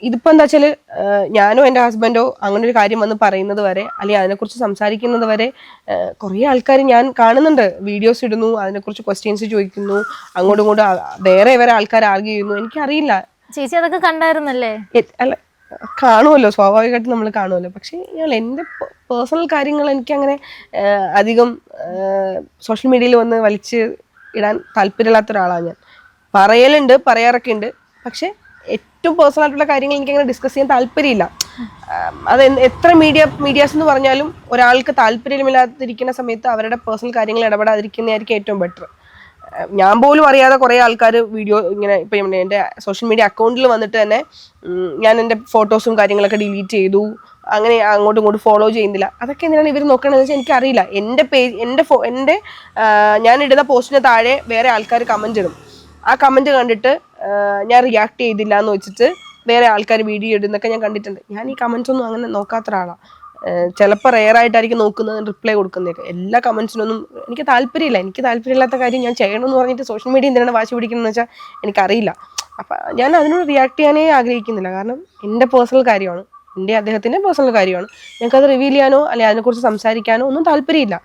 ഇതിപ്പോൾ എന്താ വെച്ചാൽ ഞാനോ എൻ്റെ ഹസ്ബൻഡോ അങ്ങനെ ഒരു കാര്യം വന്ന് പറയുന്നത് വരെ അല്ലെങ്കിൽ അതിനെക്കുറിച്ച് സംസാരിക്കുന്നത് വരെ കുറേ ആൾക്കാർ ഞാൻ കാണുന്നുണ്ട്, വീഡിയോസ് ഇടുന്നു, അതിനെക്കുറിച്ച് ക്വസ്റ്റ്യൻസ് ചോദിക്കുന്നു, അങ്ങോട്ടും ഇങ്ങോട്ടും വേറെ ആൾക്കാർ ആർഗ്യൂ ചെയ്യുന്നു. എനിക്കറിയില്ല. ചേച്ചി അതൊക്കെ കണ്ടായിരുന്നല്ലേ? അല്ല, കാണുമല്ലോ, സ്വാഭാവികമായിട്ട് നമ്മൾ കാണുമല്ലോ. പക്ഷേ ഞാൻ എൻ്റെ പേഴ്സണൽ കാര്യങ്ങൾ എനിക്കങ്ങനെ അധികം സോഷ്യൽ മീഡിയയിൽ വന്ന് വലിച്ച് ഇടാൻ താല്പര്യമില്ലാത്ത ഒരാളാണ് ഞാൻ. പറയാറൊക്കെ ഉണ്ട്. പക്ഷേ ഏറ്റവും പേഴ്സണൽ ആയിട്ടുള്ള കാര്യങ്ങൾ എനിക്കങ്ങനെ ഡിസ്കസ് ചെയ്യാൻ താല്പര്യമില്ല. അത് എത്ര മീഡിയാസ് എന്ന് പറഞ്ഞാലും ഒരാൾക്ക് താല്പര്യമില്ലാതിരിക്കുന്ന സമയത്ത് അവരുടെ പേഴ്സണൽ കാര്യങ്ങൾ ഇടപെടാതിരിക്കുന്നതായിരിക്കും ഏറ്റവും ബെറ്റർ. ഞാൻ പോലും അറിയാതെ കുറേ ആൾക്കാർ വീഡിയോ ഇങ്ങനെ ഇപ്പം എൻ്റെ സോഷ്യൽ മീഡിയ അക്കൗണ്ടിൽ വന്നിട്ട് തന്നെ ഞാൻ എൻ്റെ ഫോട്ടോസും കാര്യങ്ങളൊക്കെ ഡിലീറ്റ് ചെയ്തു, അങ്ങനെ അങ്ങോട്ടും ഇങ്ങോട്ടും ഫോളോ ചെയ്യുന്നില്ല. അതൊക്കെ എന്തിനാണ് ഇവർ നോക്കണമെന്ന് വെച്ചാൽ എനിക്കറിയില്ല. എൻ്റെ പേജ് എൻ്റെ ഞാൻ ഇടുന്ന പോസ്റ്റിന് താഴെ വേറെ ആൾക്കാർ കമൻറ്റ് ഇടും. ആ കമൻറ്റ് കണ്ടിട്ട് ഞാൻ റിയാക്ട് ചെയ്തില്ല എന്ന് വെച്ചിട്ട് വേറെ ആൾക്കാർ വീഡിയോ ഇടുന്നൊക്കെ ഞാൻ കണ്ടിട്ടുണ്ട്. ഞാൻ ഈ കമൻസ് ഒന്നും അങ്ങനെ നോക്കാത്ത ഒരാളാണ്. ചിലപ്പോൾ റെയറായിട്ടായിരിക്കും നോക്കുന്നത്, റിപ്ലൈ കൊടുക്കുന്നതൊക്കെ. എല്ലാ കമൻസിനൊന്നും എനിക്ക് താല്പര്യമില്ല. എനിക്ക് താല്പര്യമില്ലാത്ത കാര്യം ഞാൻ ചെയ്യണമെന്ന് പറഞ്ഞിട്ട് സോഷ്യൽ മീഡിയ എന്തിനാണ് വാശി പിടിക്കുന്നതെന്ന് വെച്ചാൽ എനിക്കറിയില്ല. അപ്പം ഞാൻ അതിനോട് റിയാക്ട് ചെയ്യാനേ ആഗ്രഹിക്കുന്നില്ല. കാരണം എൻ്റെ പേഴ്സണൽ കാര്യമാണ്, എൻ്റെ അദ്ദേഹത്തിൻ്റെ പേഴ്സണൽ കാര്യമാണ്. ഞങ്ങൾക്കത് റിവീൽ ചെയ്യാനോ അല്ലെങ്കിൽ അതിനെക്കുറിച്ച് സംസാരിക്കാനോ ഒന്നും താല്പര്യമില്ല.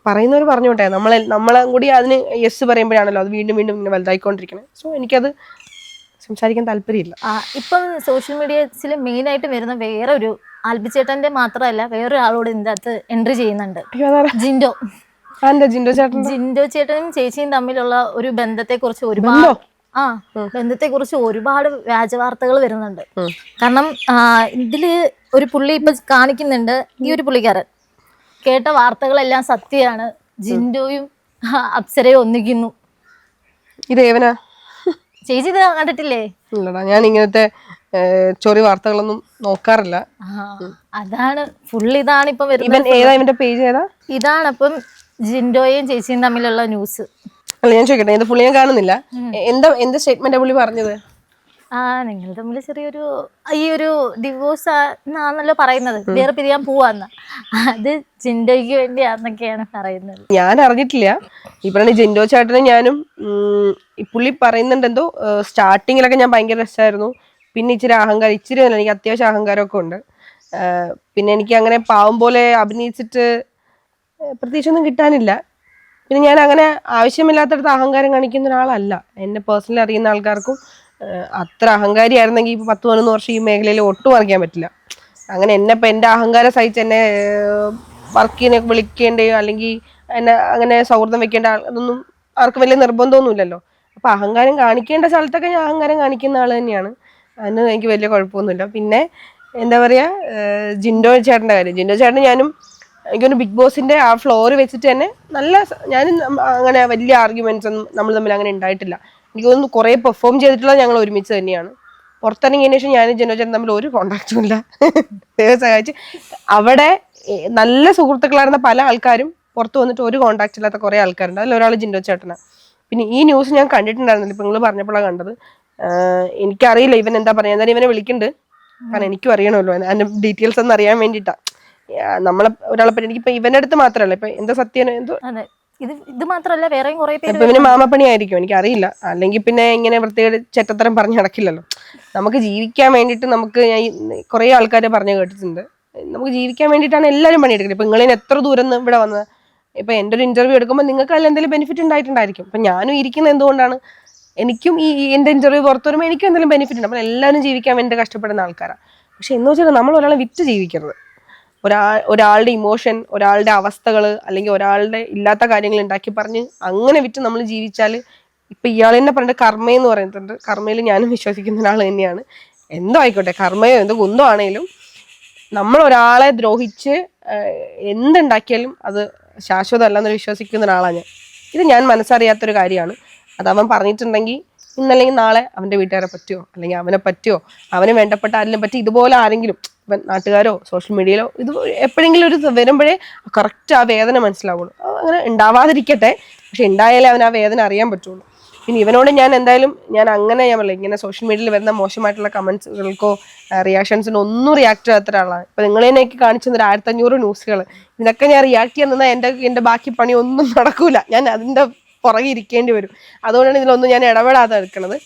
പറയുന്നവർ പറഞ്ഞോട്ടെ, നമ്മളെ കൂടി അതിന് യെസ് പറയുമ്പോഴാണല്ലോ അത് വീണ്ടും ഇങ്ങനെ വലുതായിക്കൊണ്ടിരിക്കുന്നത്. സോ എനിക്കത് സംസാരിക്കാൻ താല്പര്യമില്ല. ഇപ്പം സോഷ്യൽ മീഡിയസിൽ മെയിനായിട്ട് വരുന്ന വേറെ ഒരു ആൽബിച്ചേട്ടൻ്റെ മാത്രമല്ല വേറൊരു ആളോട് ഇതിൻ്റെ അകത്ത് എൻട്രി ചെയ്യുന്നുണ്ട്, ജിൻഡോ. ജിൻഡോ ചേട്ടനും ചേച്ചിയും തമ്മിലുള്ള ഒരു ബന്ധത്തെക്കുറിച്ച് ഒരുപാട് വ്യാജവാർത്തകൾ വരുന്നുണ്ട്. കാരണം ഇതില് ഒരു പുള്ളി ഇപ്പൊ കാണിക്കുന്നുണ്ട്, ഈ ഒരു പുള്ളിക്കാരൻ കേട്ട വാർത്തകളെല്ലാം സത്യമാണ്. ജിൻഡോയും അപ്സരയും ഒന്നിക്കുന്നു. ഇത് ഏവനാ? ചേച്ചി ഇത് കണ്ടിട്ടില്ലേ? ഇല്ലടാ, ഞാൻ ഇങ്ങനത്തെ ചൊറി വാർത്തകളൊന്നും നോക്കാറില്ല. അതാണ് ഫുൾ. ഇതാണ് ഇപ്പൊ ഇവൻ വരുന്നത്. ഏതാ, ഇവന്റെ പേജ് ഏതാ? ഇതാണ് അപ്പം ജിൻഡോയും ചേച്ചിയും തമ്മിലുള്ള ന്യൂസ്. അല്ല, ഞാൻ ചോദിക്കട്ടെ, ഇത് പുള്ളി ഞാൻ കാണുന്നില്ല. എന്ത് സ്റ്റേറ്റ്മെന്റ് പുള്ളി പറഞ്ഞത്? നിങ്ങൾ തമ്മിൽ ചെറിയൊരു ഈ ഒരു ഡിവോഴ്സ് എന്നാണല്ലോ പറയുന്നത്, വേറെ പിരിയാൻ പോവാന്ന്. അത് ജിൻഡോയ്ക്ക് വേണ്ടിയാന്നൊക്കെയാണ് പറയുന്നത്. ഞാൻ അറിഞ്ഞിട്ടില്ല. ഇപ്പഴാണ് ജിൻഡോ ചേട്ടനും ഞാനും പുള്ളി പറയുന്നുണ്ട് എന്തോ സ്റ്റാർട്ടിങ്ങിലൊക്കെ ഞാൻ ഭയങ്കര രസമായിരുന്നു, പിന്നെ ഇച്ചിരി അഹങ്കാരം, ഇച്ചിരി അല്ല, എനിക്ക് അത്യാവശ്യം അഹങ്കാരമൊക്കെ ഉണ്ട്. പിന്നെ എനിക്ക് അങ്ങനെ പാവം പോലെ അഭിനയിച്ചിട്ട് പ്രത്യേകിച്ചൊന്നും കിട്ടാനില്ല. പിന്നെ ഞാൻ അങ്ങനെ ആവശ്യമില്ലാത്തടത്ത് അഹങ്കാരം കാണിക്കുന്ന ഒരാളല്ല. എന്നെ പേഴ്സണലി അറിയുന്ന ആൾക്കാർക്കും അത്ര അഹങ്കാരിയായിരുന്നെങ്കിൽ ഇപ്പോൾ 10-11 വർഷം ഈ മേഖലയിൽ ഒട്ടും അറിയാൻ പറ്റില്ല. അങ്ങനെ എന്നെ ഇപ്പം എൻ്റെ അഹങ്കാരം സഹിച്ച് എന്നെ വർക്കിനെ വിളിക്കേണ്ടയോ അല്ലെങ്കിൽ എന്നെ അങ്ങനെ സൗഹൃദം വെക്കേണ്ട അതൊന്നും ആർക്കും വലിയ നിർബന്ധമൊന്നുമില്ലല്ലോ. അപ്പം അഹങ്കാരം കാണിക്കേണ്ട സ്ഥലത്തൊക്കെ ഞാൻ അഹങ്കാരം കാണിക്കുന്ന ആൾ തന്നെയാണ്. അതിന് എനിക്ക് വലിയ കുഴപ്പമൊന്നുമില്ല. പിന്നെ എന്താ പറയുക, ജിൻഡോ ചേട്ടൻ്റെ കാര്യം, ജിൻഡോ ചേട്ടൻ ഞാനും എനിക്കൊന്ന് ബിഗ് ബോസിന്റെ ആ ഫ്ലോർ വെച്ചിട്ട് തന്നെ ഞാനും അങ്ങനെ വലിയ ആർഗ്യുമെന്റ്സ് ഒന്നും നമ്മൾ തമ്മിൽ അങ്ങനെ ഉണ്ടായിട്ടില്ല. എനിക്ക് തോന്നുന്നു കുറേ പെർഫോം ചെയ്തിട്ടുള്ളത് ഞങ്ങൾ ഒരുമിച്ച് തന്നെയാണ്. പുറത്തിറങ്ങിയതിനു ശേഷം ഞാനും ജിൻഡോ ചേട്ടൻ തമ്മിൽ ഒരു കോണ്ടാക്റ്റും ഇല്ല. ദൈവം സഹായിച്ച്. അവിടെ നല്ല സുഹൃത്തുക്കളായിരുന്ന പല ആൾക്കാരും പുറത്ത് വന്നിട്ട് ഒരു കോണ്ടാക്ട് ഇല്ലാത്ത കുറെ ആൾക്കാരുണ്ട്. അതിലൊരാൾ ജിൻഡോ ചേട്ടനാണ്. പിന്നെ ഈ ന്യൂസ് ഞാൻ കണ്ടിട്ടുണ്ടായിരുന്നില്ല, ഇപ്പൊ നിങ്ങൾ പറഞ്ഞപ്പോഴാണ് കണ്ടത്. എനിക്കറിയില്ല ഇവൻ എന്താ പറയാ, എന്തായാലും ഇവനെ വിളിക്കുന്നുണ്ട്, കാരണം എനിക്കും അറിയണമല്ലോ അതിന്റെ ഡീറ്റെയിൽസ് ഒന്ന് അറിയാൻ വേണ്ടിയിട്ടാ. നമ്മളെ ഒരാളെ പറ്റി എനിക്കിപ്പോ ഇവന്റെ അടുത്ത് മാത്രല്ല, ഇപ്പൊ എന്താ സത്യം എന്തോ ഇത് മാത്രല്ല വേറെയും കുറെ പേര്. ഇവന് മാമപ്പണി ആയിരിക്കും, എനിക്കറിയില്ല. അല്ലെങ്കിൽ പിന്നെ ഇങ്ങനെ പ്രത്യേക ചെറ്റത്തരം പറഞ്ഞു നടക്കില്ലല്ലോ. നമുക്ക് ജീവിക്കാൻ വേണ്ടിയിട്ട് നമുക്ക് ഞാൻ കുറെ ആൾക്കാരെ പറഞ്ഞു കേട്ടിട്ടുണ്ട്, നമുക്ക് ജീവിക്കാൻ വേണ്ടിയിട്ടാണ് എല്ലാവരും പണിയെടുക്കുന്നത്. ഇപ്പൊ നിങ്ങളിന് എത്ര ദൂരം നിന്ന് ഇവിടെ വന്നത്, ഇപ്പൊ എൻ്റെ ഒരു ഇന്റർവ്യൂ എടുക്കുമ്പോൾ നിങ്ങൾക്ക് അതിൽ എന്തെങ്കിലും ബെനിഫിറ്റ് ഉണ്ടായിട്ടുണ്ടായിരിക്കും. അപ്പൊ ഞാനും ഇരിക്കുന്നത് എന്തുകൊണ്ടാണ്, എനിക്കും എൻ്റെ ഇന്റർവ്യൂ പുറത്തു വരുമ്പോൾ എനിക്കും എന്തെങ്കിലും ബെനിഫിറ്റ് ഉണ്ട്. നമ്മൾ എല്ലാവരും ജീവിക്കാൻ വേണ്ടി കഷ്ടപ്പെടുന്ന ആൾക്കാരാണ്. പക്ഷെ എന്ന് വെച്ചാൽ നമ്മൾ ഒരാളെ വിറ്റ് ജീവിക്കരുത്. ഒരാളുടെ ഇമോഷൻ, ഒരാളുടെ അവസ്ഥകൾ, അല്ലെങ്കിൽ ഒരാളുടെ ഇല്ലാത്ത കാര്യങ്ങൾ ഉണ്ടാക്കി പറഞ്ഞ് അങ്ങനെ വിറ്റ് നമ്മൾ ജീവിച്ചാൽ, ഇപ്പൊ ഇയാൾ തന്നെ പറഞ്ഞ കർമ്മയെന്ന് പറയുന്നുണ്ട്, കർമ്മയിൽ ഞാനും വിശ്വസിക്കുന്ന ഒരാൾ തന്നെയാണ്. എന്തോ ആയിക്കോട്ടെ, കർമ്മയോ എന്തോ കുന്തോ ആണെങ്കിലും നമ്മൾ ഒരാളെ ദ്രോഹിച്ച് എന്തുണ്ടാക്കിയാലും അത് ശാശ്വതമല്ലെന്ന് വിശ്വസിക്കുന്ന ഒരാളാണ് ഞാൻ. ഇത് ഞാൻ മനസ്സറിയാത്തൊരു കാര്യമാണ്. അത് അവൻ പറഞ്ഞിട്ടുണ്ടെങ്കിൽ ഇന്നല്ലെങ്കിൽ നാളെ അവൻ്റെ വീട്ടുകാരെ പറ്റിയോ അല്ലെങ്കിൽ അവനെ പറ്റിയോ അവന് വേണ്ടപ്പെട്ട ആരെങ്കിലും പറ്റി ഇതുപോലെ ആരെങ്കിലും നാട്ടുകാരോ സോഷ്യൽ മീഡിയയിലോ ഇത് എപ്പോഴെങ്കിലും ഒരു വരുമ്പോഴേ കറക്റ്റ് ആ വേദന മനസ്സിലാവുള്ളൂ. അങ്ങനെ ഉണ്ടാവാതിരിക്കട്ടെ, പക്ഷെ ഉണ്ടായാലേ അവൻ ആ വേദന അറിയാൻ പറ്റുള്ളൂ. പിന്നെ ഇവനോട് ഞാൻ എന്തായാലും ഞാൻ പറയില്ല, ഇങ്ങനെ സോഷ്യൽ മീഡിയയിൽ വരുന്ന മോശമായിട്ടുള്ള കമന്റ്സുകൾക്കോ റിയാക്ഷൻസിനോ ഒന്നും റിയാക്ട് ചെയ്യാത്ത ഒരാളാണ്. ഇപ്പൊ നിങ്ങളെനിക്ക് കാണിച്ചു തന്ന 1500 ന്യൂസുകൾ, ഇതിനൊക്കെ ഞാൻ റിയാക്ട് ചെയ്യാൻ നിന്നാൽ എൻ്റെ ബാക്കി പണി ഒന്നും നടക്കൂല. ഞാൻ അതിൻ്റെ പുറകെ ഇരിക്കേണ്ടി വരും. അതുകൊണ്ടാണ് ഇതിലൊന്നും ഞാൻ ഇടപെടാതെ എടുക്കുന്നത്.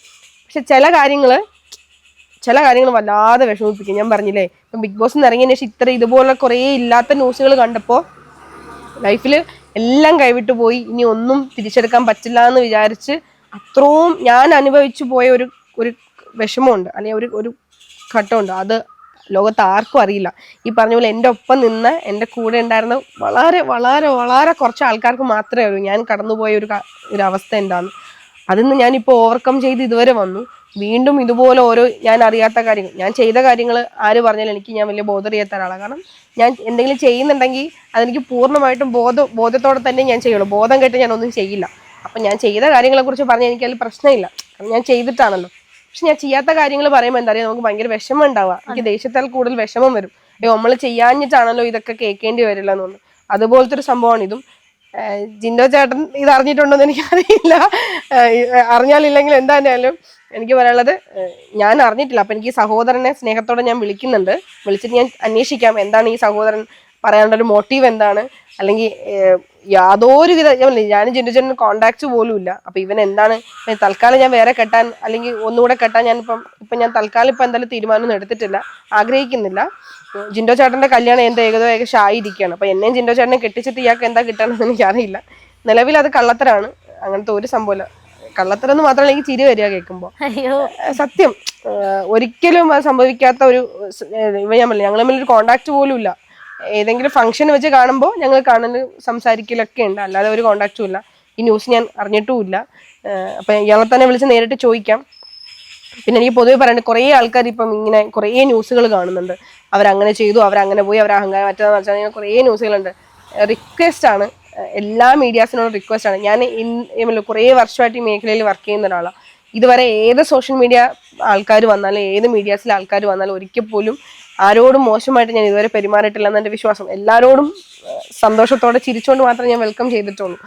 പക്ഷെ ചില കാര്യങ്ങൾ വല്ലാതെ വിഷമിപ്പിക്കും. ഞാൻ പറഞ്ഞില്ലേ, ഇപ്പം ബിഗ് ബോസ് നിന്ന് ഇറങ്ങിയതിന് ശേഷം ഇതുപോലെ കുറേ ഇല്ലാത്ത ന്യൂസുകൾ കണ്ടപ്പോൾ ലൈഫിൽ എല്ലാം കൈവിട്ടു പോയി, ഇനി ഒന്നും തിരിച്ചെടുക്കാൻ പറ്റില്ല എന്ന് വിചാരിച്ച് അത്രയും ഞാൻ അനുഭവിച്ചു പോയ ഒരു വിഷമമുണ്ട്, അല്ലെങ്കിൽ ഒരു ഘട്ടമുണ്ട്. അത് ലോകത്ത് ആർക്കും അറിയില്ല. ഈ പറഞ്ഞ പോലെ എൻ്റെ ഒപ്പം നിന്ന് എൻ്റെ കൂടെ ഉണ്ടായിരുന്ന വളരെ വളരെ വളരെ കുറച്ച് ആൾക്കാർക്ക് മാത്രമേ അറിയൂ ഞാൻ കടന്നുപോയ ഒരു അവസ്ഥ എന്താന്ന്. അതിന്ന് ഞാനിപ്പോൾ ഓവർകം ചെയ്ത് ഇതുവരെ വന്നു. വീണ്ടും ഇതുപോലെ ഓരോ ഞാൻ അറിയാത്ത കാര്യങ്ങൾ, ഞാൻ ചെയ്ത കാര്യങ്ങൾ ആര് പറഞ്ഞാലും ഞാൻ വലിയ ബോധർ ചെയ്യാത്ത ഒരാളാണ്. കാരണം ഞാൻ എന്തെങ്കിലും ചെയ്യുന്നുണ്ടെങ്കിൽ അതെനിക്ക് പൂർണ്ണമായിട്ടും ബോധത്തോടെ തന്നെ ഞാൻ ചെയ്യുള്ളൂ. ബോധം കേട്ട് ഞാനൊന്നും ചെയ്യില്ല. അപ്പം ഞാൻ ചെയ്ത കാര്യങ്ങളെക്കുറിച്ച് പറഞ്ഞാൽ എനിക്കതിൽ പ്രശ്നമില്ല, കാരണം ഞാൻ ചെയ്തിട്ടാണല്ലോ. പക്ഷെ ഞാൻ ചെയ്യാത്ത കാര്യങ്ങൾ പറയുമ്പോൾ എന്താ പറയുക, നമുക്ക് ഭയങ്കര വിഷമം ഉണ്ടാവുക. എനിക്ക് ദേഷ്യത്താൽ കൂടുതൽ വിഷമം വരും. നമ്മൾ ചെയ്യാഞ്ഞിട്ടാണല്ലോ ഇതൊക്കെ കേൾക്കേണ്ടി വരില്ല എന്നുണ്ട്. അതുപോലത്തെ ഒരു സംഭവമാണ് ഇതും. ജിൻഡോ ചേട്ടൻ ഇത് അറിഞ്ഞിട്ടുണ്ടോന്ന് എനിക്കറിയില്ല. അറിഞ്ഞാലില്ലെങ്കിൽ എന്തായാലും എനിക്ക് പറയാനുള്ളത്, ഞാൻ അറിഞ്ഞിട്ടില്ല. അപ്പം എനിക്ക് ഈ സഹോദരനെ സ്നേഹത്തോടെ ഞാൻ വിളിക്കുന്നുണ്ട്. വിളിച്ചിട്ട് ഞാൻ അന്വേഷിക്കാം എന്താണ് ഈ സഹോദരൻ പറയാനുള്ള ഒരു മോട്ടീവ് എന്താണ്, അല്ലെങ്കിൽ യാതൊരു വിധ ഞാനും ജിൻഡോ ചേട്ടന് കോണ്ടാക്ട് പോലും ഇല്ല. അപ്പൊ ഇവൻ എന്താണ് തൽക്കാലം ഞാൻ വേറെ കെട്ടാൻ അല്ലെങ്കിൽ ഒന്നുകൂടെ കെട്ടാൻ ഞാൻ തൽക്കാലം ഇപ്പൊ എന്തായാലും തീരുമാനമൊന്നും എടുത്തിട്ടില്ല, ആഗ്രഹിക്കുന്നില്ല. ജിൻഡോ ചേട്ടന്റെ കല്യാണം ഏകദേശം ആയിരിക്കുകയാണ്. അപ്പൊ എന്നെയും ജിൻഡോ ചേട്ടനെ കെട്ടിച്ചിട്ട് ഇയാൾക്ക് എന്താ കിട്ടണമെന്ന് എനിക്കറിയില്ല. നിലവിൽ അത് കള്ളത്തരാണ്, അങ്ങനത്തെ ഒരു സംഭവമില്ല. കള്ളത്തരം എന്ന് മാത്രമല്ല എനിക്ക് ചിരി വരിക കേൾക്കുമ്പോ. സത്യം ഒരിക്കലും അത് സംഭവിക്കാത്ത ഞങ്ങൾ തമ്മിലൊരു കോണ്ടാക്ട് പോലും ഇല്ല. ഏതെങ്കിലും ഫംഗ്ഷൻ വെച്ച് കാണുമ്പോൾ ഞങ്ങൾ കാണലും സംസാരിക്കലൊക്കെ ഉണ്ട്, അല്ലാതെ ഒരു കോണ്ടാക്റ്റും ഇല്ല. ഈ ന്യൂസ് ഞാൻ അറിഞ്ഞിട്ടുമില്ല. അപ്പം ഇയാളെ തന്നെ വിളിച്ച് നേരിട്ട് ചോദിക്കാം. പിന്നെ എനിക്ക് പൊതുവെ പറയണ്ടത്, കുറേ ആൾക്കാർ ഇപ്പം ഇങ്ങനെ കുറേ ന്യൂസുകൾ കാണുന്നുണ്ട്, അവരങ്ങനെ ചെയ്തു, അവരങ്ങനെ പോയി, അവർ അഹങ്കാരം മറ്റേതെന്ന് വെച്ചാൽ കുറേ ന്യൂസുകളുണ്ട്. റിക്വസ്റ്റ് ആണ്, എല്ലാ മീഡിയാസിനോടും റിക്വസ്റ്റ് ആണ്. ഞാൻ കുറേ വർഷമായിട്ട് ഈ മേഖലയിൽ വർക്ക് ചെയ്യുന്ന ഒരാളാണ്. ഇതുവരെ ഏത് സോഷ്യൽ മീഡിയ ആൾക്കാർ വന്നാലും ഏത് മീഡിയാസിലെ ആൾക്കാർ വന്നാലും ഒരിക്കൽ പോലും ആരോടും മോശമായിട്ട് ഞാൻ ഇതുവരെ പെരുമാറിയിട്ടില്ല എന്നെ വിശ്വാസം. എല്ലാവരോടും സന്തോഷത്തോടെ ചിരിച്ചുകൊണ്ട് മാത്രമേ ഞാൻ വെൽക്കം ചെയ്തിട്ടുള്ളൂ.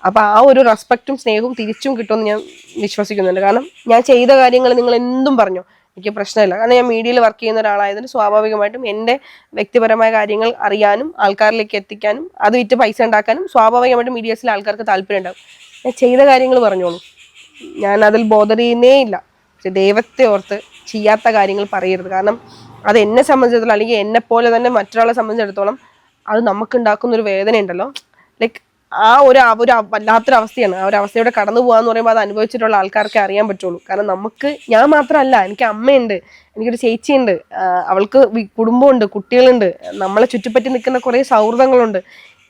അപ്പൊ ആ ഒരു റെസ്പെക്റ്റും സ്നേഹവും തിരിച്ചും കിട്ടുമെന്ന് ഞാൻ വിശ്വസിക്കുന്നുണ്ട്. കാരണം ഞാൻ ചെയ്ത കാര്യങ്ങൾ നിങ്ങൾ എന്തും പറഞ്ഞോ, എനിക്ക് പ്രശ്നമില്ല. കാരണം ഞാൻ മീഡിയയിൽ വർക്ക് ചെയ്യുന്ന ഒരാളായതിന് സ്വാഭാവികമായിട്ടും എൻ്റെ വ്യക്തിപരമായ കാര്യങ്ങൾ അറിയാനും ആൾക്കാരിലേക്ക് എത്തിക്കാനും അത് വിറ്റ് പൈസ ഉണ്ടാക്കാനും സ്വാഭാവികമായിട്ടും മീഡിയസിലെ ആൾക്കാർക്ക് താല്പര്യം ഉണ്ടാകും. ഞാൻ ചെയ്ത കാര്യങ്ങൾ പറഞ്ഞോളൂ, ഞാൻ അതിൽ ബോധർ ചെയ്യുന്നേ ഇല്ല. പക്ഷെ ദൈവത്തെ ഓർത്ത് ചെയ്യാത്ത കാര്യങ്ങൾ പറയരുത്. കാരണം അത് എന്നെ സംബന്ധിച്ചിടത്തോളം അല്ലെങ്കിൽ എന്നെ പോലെ തന്നെ മറ്റൊരാളെ സംബന്ധിച്ചിടത്തോളം അത് നമുക്കുണ്ടാക്കുന്ന ഒരു വേദന ഉണ്ടല്ലോ, ലൈക്ക് ആ ഒരു വല്ലാത്തൊരു അവസ്ഥയാണ്. ആ ഒരു അവസ്ഥയോടെ കടന്നു പോകാന്ന് പറയുമ്പോൾ അത് അനുഭവിച്ചിട്ടുള്ള ആൾക്കാർക്ക് അറിയാൻ പറ്റുള്ളൂ. കാരണം നമുക്ക്, ഞാൻ മാത്രമല്ല, എനിക്ക് അമ്മയുണ്ട്, എനിക്കൊരു ചേച്ചിയുണ്ട്, അവൾക്ക് കുടുംബമുണ്ട്, കുട്ടികളുണ്ട്, നമ്മളെ ചുറ്റിപ്പറ്റി നിൽക്കുന്ന കുറേ സൗഹൃദങ്ങളുണ്ട്.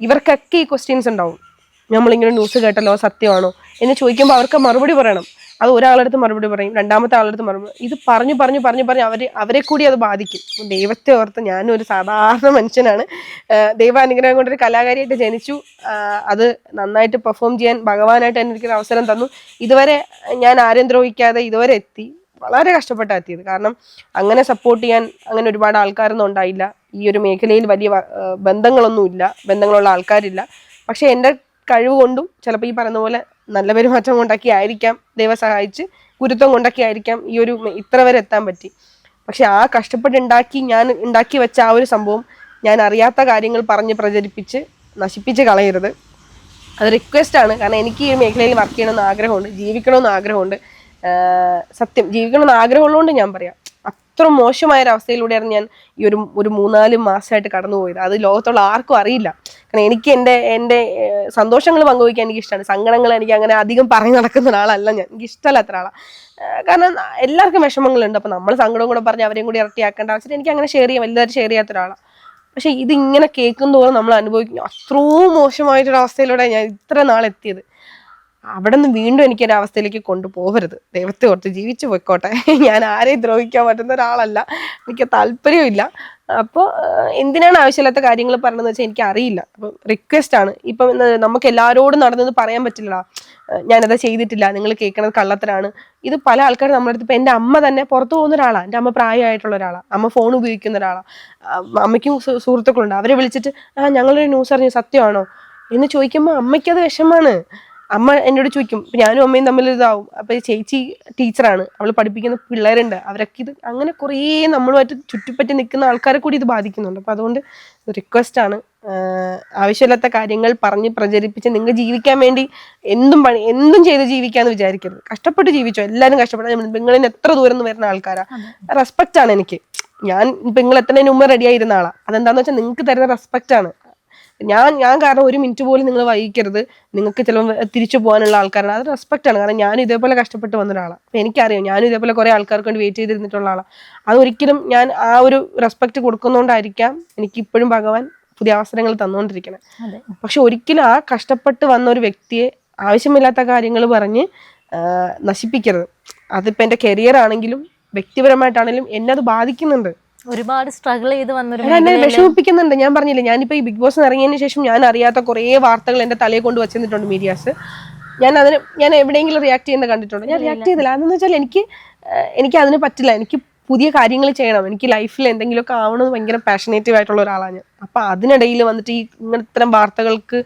ഇവർക്കൊക്കെ ഈ ക്വസ്റ്റ്യൻസ് ഉണ്ടാവും. നമ്മളിങ്ങനെ ന്യൂസ് കേട്ടല്ലോ സത്യമാണോ എന്ന് ചോദിക്കുമ്പോൾ അവർക്ക് മറുപടി പറയണം. അത് ഒരാളടുത്ത് മറുപടി പറയും, രണ്ടാമത്തെ ആളടുത്ത് മറുപടി. ഇത് പറഞ്ഞു പറഞ്ഞു പറഞ്ഞു പറഞ്ഞ് അവരെ കൂടി അത് ബാധിക്കും. ദൈവത്തെ ഓർത്ത്, ഞാനൊരു സാധാരണ മനുഷ്യനാണ്, ദൈവാനുഗ്രഹം കൊണ്ടൊരു കലാകാരിയായിട്ട് ജനിച്ചു. അത് നന്നായിട്ട് പെർഫോം ചെയ്യാൻ ഭഗവാനായിട്ട് തന്നെ എനിക്കൊരു അവസരം തന്നു. ഇതുവരെ ഞാൻ ആരെയും ദ്രോഹിക്കാതെ ഇതുവരെ എത്തി. വളരെ കഷ്ടപ്പെട്ടാണ് എത്തിയത്. കാരണം അങ്ങനെ സപ്പോർട്ട് ചെയ്യാൻ അങ്ങനെ ഒരുപാട് ആൾക്കാരൊന്നും ഉണ്ടായില്ല. ഈ ഒരു മേഖലയിൽ വലിയ ബന്ധങ്ങളൊന്നുമില്ല, ബന്ധങ്ങളുള്ള ആൾക്കാരില്ല. പക്ഷെ എൻ്റെ കഴിവ് കൊണ്ടും ചിലപ്പോൾ ഈ പറയുന്ന പോലെ നല്ല പെരുമാറ്റം കൊണ്ടൊക്കെ ആയിരിക്കാം, ദൈവം സഹായിച്ച് ഗുരുത്വം കൊണ്ടൊക്കെ ആയിരിക്കാം ഈ ഒരു ഇത്ര വരെ എത്താൻ പറ്റി. പക്ഷെ ആ കഷ്ടപ്പെട്ടുണ്ടാക്കി ഞാൻ ഉണ്ടാക്കി വെച്ച ആ ഒരു സംഭവം ഞാൻ അറിയാത്ത കാര്യങ്ങൾ പറഞ്ഞ് പ്രചരിപ്പിച്ച് നശിപ്പിച്ച് കളയരുത്. അത് റിക്വസ്റ്റ് ആണ്. കാരണം എനിക്ക് ഈ മേഖലയിൽ വർക്ക് ചെയ്യണമെന്ന് ആഗ്രഹമുണ്ട്, ജീവിക്കണമെന്ന് ആഗ്രഹമുണ്ട്. സത്യം ജീവിക്കണമെന്ന് ആഗ്രഹമുള്ളതുകൊണ്ട് ഞാൻ പറയാം, അത്ര മോശമായൊരവസ്ഥയിലൂടെയാണ് ഞാൻ ഈ ഒരു 3-4 മാസമായിട്ട് കടന്നു പോയത്. അത് ലോകത്തുള്ള ആർക്കും അറിയില്ല. കാരണം എനിക്ക് എൻ്റെ സന്തോഷങ്ങൾ പങ്കുവയ്ക്കാൻ എനിക്ക് ഇഷ്ടമാണ്. സങ്കടങ്ങൾ എനിക്ക് അങ്ങനെ അധികം പറഞ്ഞു നടക്കുന്ന ഒരാളല്ല ഞാൻ, എനിക്ക് ഇഷ്ടമല്ലാത്ത ഒരാളാണ്. കാരണം എല്ലാവർക്കും വിഷമങ്ങളുണ്ട്. അപ്പം നമ്മൾ സങ്കടവും കൂടെ പറഞ്ഞ് അവരെയും കൂടി ഇരട്ടിയാക്കേണ്ട ആവശ്യം എനിക്ക് അങ്ങനെ ഷെയർ ചെയ്യാം, എല്ലാവരും ഷെയർ ചെയ്യാത്ത ഒരാളാണ്. പക്ഷെ ഇതിങ്ങനെ കേൾക്കുന്തോറും നമ്മൾ അനുഭവിക്കുന്നു അത്രയും മോശമായിട്ടൊരവസ്ഥയിലൂടെ ഞാൻ ഇത്ര നാളെത്തിയത്. അവിടെ നിന്ന് വീണ്ടും എനിക്കൊരവസ്ഥയിലേക്ക് കൊണ്ടുപോകരുത്. ദൈവത്തെ ഓർത്ത് ജീവിച്ചു പോയിക്കോട്ടെ. ഞാൻ ആരെയും ദ്രോഹിക്കാൻ പറ്റുന്ന ഒരാളല്ല, എനിക്ക് താല്പര്യമില്ല. അപ്പോൾ എന്തിനാണ് ആവശ്യമില്ലാത്ത കാര്യങ്ങൾ പറഞ്ഞതെന്ന് വെച്ചാൽ എനിക്ക് അറിയില്ല. അപ്പം റിക്വസ്റ്റ് ആണ്. ഇപ്പം നമുക്ക് എല്ലാവരോടും നടന്നത് പറയാൻ പറ്റില്ല, ഞാനത് ചെയ്തിട്ടില്ല, നിങ്ങൾ കേൾക്കണത് കള്ളത്തരാണ്. ഇത് പല ആൾക്കാർ നമ്മുടെ അടുത്ത്, ഇപ്പം എൻ്റെ അമ്മ തന്നെ പുറത്തു പോകുന്ന ഒരാളാണ്. എൻ്റെ അമ്മ പ്രായമായിട്ടുള്ള ഒരാളാണ്, അമ്മ ഫോൺ ഉപയോഗിക്കുന്ന ഒരാളാണ്. അമ്മയ്ക്കും സുഹൃത്തുക്കളുണ്ട്. അവരെ വിളിച്ചിട്ട് ഞങ്ങളൊരു ന്യൂസ് അറിഞ്ഞു സത്യമാണോ എന്ന് ചോദിക്കുമ്പോൾ അമ്മയ്ക്കത് വിഷമാണ്. അമ്മ എന്നോട് ചോദിക്കും, ഞാനും അമ്മയും തമ്മിൽ ഇതാവും. അപ്പൊ ചേച്ചി ടീച്ചറാണ്, അവൾ പഠിപ്പിക്കുന്ന പിള്ളേരുണ്ട്, അവരൊക്കെ ഇത് അങ്ങനെ കുറേ നമ്മളുമായിട്ട് ചുറ്റിപ്പറ്റി നിൽക്കുന്ന ആൾക്കാരെ കൂടി ഇത് ബാധിക്കുന്നുണ്ട്. അപ്പൊ അതുകൊണ്ട് റിക്വസ്റ്റ് ആണ്, ആവശ്യമില്ലാത്ത കാര്യങ്ങൾ പറഞ്ഞ് പ്രചരിപ്പിച്ച് നിങ്ങൾ ജീവിക്കാൻ വേണ്ടി എന്തും ചെയ്ത് ജീവിക്കാന്ന് വിചാരിക്കരുത്. കഷ്ടപ്പെട്ട് ജീവിച്ചോ, എല്ലാവരും കഷ്ടപ്പെട്ടാൽ. നിങ്ങളിൽ എത്ര ദൂരം നിന്ന് വരുന്ന ആൾക്കാരാ, റെസ്പെക്റ്റ് ആണ് എനിക്ക്. ഞാൻ ഇപ്പൊ നിങ്ങൾ എത്രതിന് മുമ്പ് റെഡി ആയിരുന്ന ആളാ. അതെന്താന്ന് വെച്ചാൽ നിങ്ങൾക്ക് തരുന്ന റെസ്പെക്റ്റ് ആണ്. ഞാൻ കാരണം ഒരു മിനിറ്റ് പോലും നിങ്ങൾ വൈകിക്കരുത്, നിങ്ങൾക്ക് ചിലപ്പോൾ തിരിച്ചു പോകാനുള്ള ആൾക്കാരാണ്. അത് റെസ്പെക്റ്റ് ആണ്. കാരണം ഞാൻ ഇതേപോലെ കഷ്ടപ്പെട്ട് വന്ന ഒരാളാണ്. അപ്പം എനിക്കറിയാം, ഞാനും ഇതേപോലെ കുറേ ആൾക്കാർക്ക് വേണ്ടി വെയിറ്റ് ചെയ്തിരുന്നിട്ടുള്ള ആളാണ്. അതൊരിക്കലും ഞാൻ ആ ഒരു റെസ്പെക്റ്റ് കൊടുക്കുന്നതുകൊണ്ടായിരിക്കാം എനിക്ക് ഇപ്പോഴും ഭഗവാൻ പുതിയ അവസരങ്ങൾ തന്നുകൊണ്ടിരിക്കണം. പക്ഷെ ഒരിക്കലും ആ കഷ്ടപ്പെട്ട് വന്ന ഒരു വ്യക്തിയെ ആവശ്യമില്ലാത്ത കാര്യങ്ങൾ പറഞ്ഞ് നശിപ്പിക്കരുത്. അതിപ്പോൾ എൻ്റെ കരിയർ ആണെങ്കിലും വ്യക്തിപരമായിട്ടാണെങ്കിലും എന്നെ അത് ബാധിക്കുന്നുണ്ട്. ഒരുപാട് സ്ട്രഗിൾ ചെയ്ത് എന്നെ വിഷമിപ്പിക്കുന്നുണ്ട്. ഞാൻ പറഞ്ഞില്ലേ, ഞാനിപ്പോ ഈ ബിഗ് ബോസ് ഇറങ്ങിയതിന് ശേഷം ഞാൻ അറിയാത്ത കുറേ വാർത്തകൾ എന്റെ തലയെ കൊണ്ട് വെച്ചിട്ടുണ്ട് മീഡിയാസ്. ഞാൻ എവിടെയെങ്കിലും റിയാക്ട് ചെയ്യുന്നത് കണ്ടിട്ടുണ്ട്. ഞാൻ റിയാക്ട് ചെയ്തില്ല. അതെന്ന് വെച്ചാൽ എനിക്ക് അതിന് പറ്റില്ല. എനിക്ക് പുതിയ കാര്യങ്ങൾ ചെയ്യണം, എനിക്ക് ലൈഫിൽ എന്തെങ്കിലുമൊക്കെ ആവണമെന്ന് ഭയങ്കര പാഷനേറ്റീവ് ആയിട്ടുള്ള ഒരാളാണ് ഞാൻ. അപ്പൊ അതിനിടയിൽ വന്നിട്ട് ഈ ഇത്തരം വാർത്തകൾക്ക്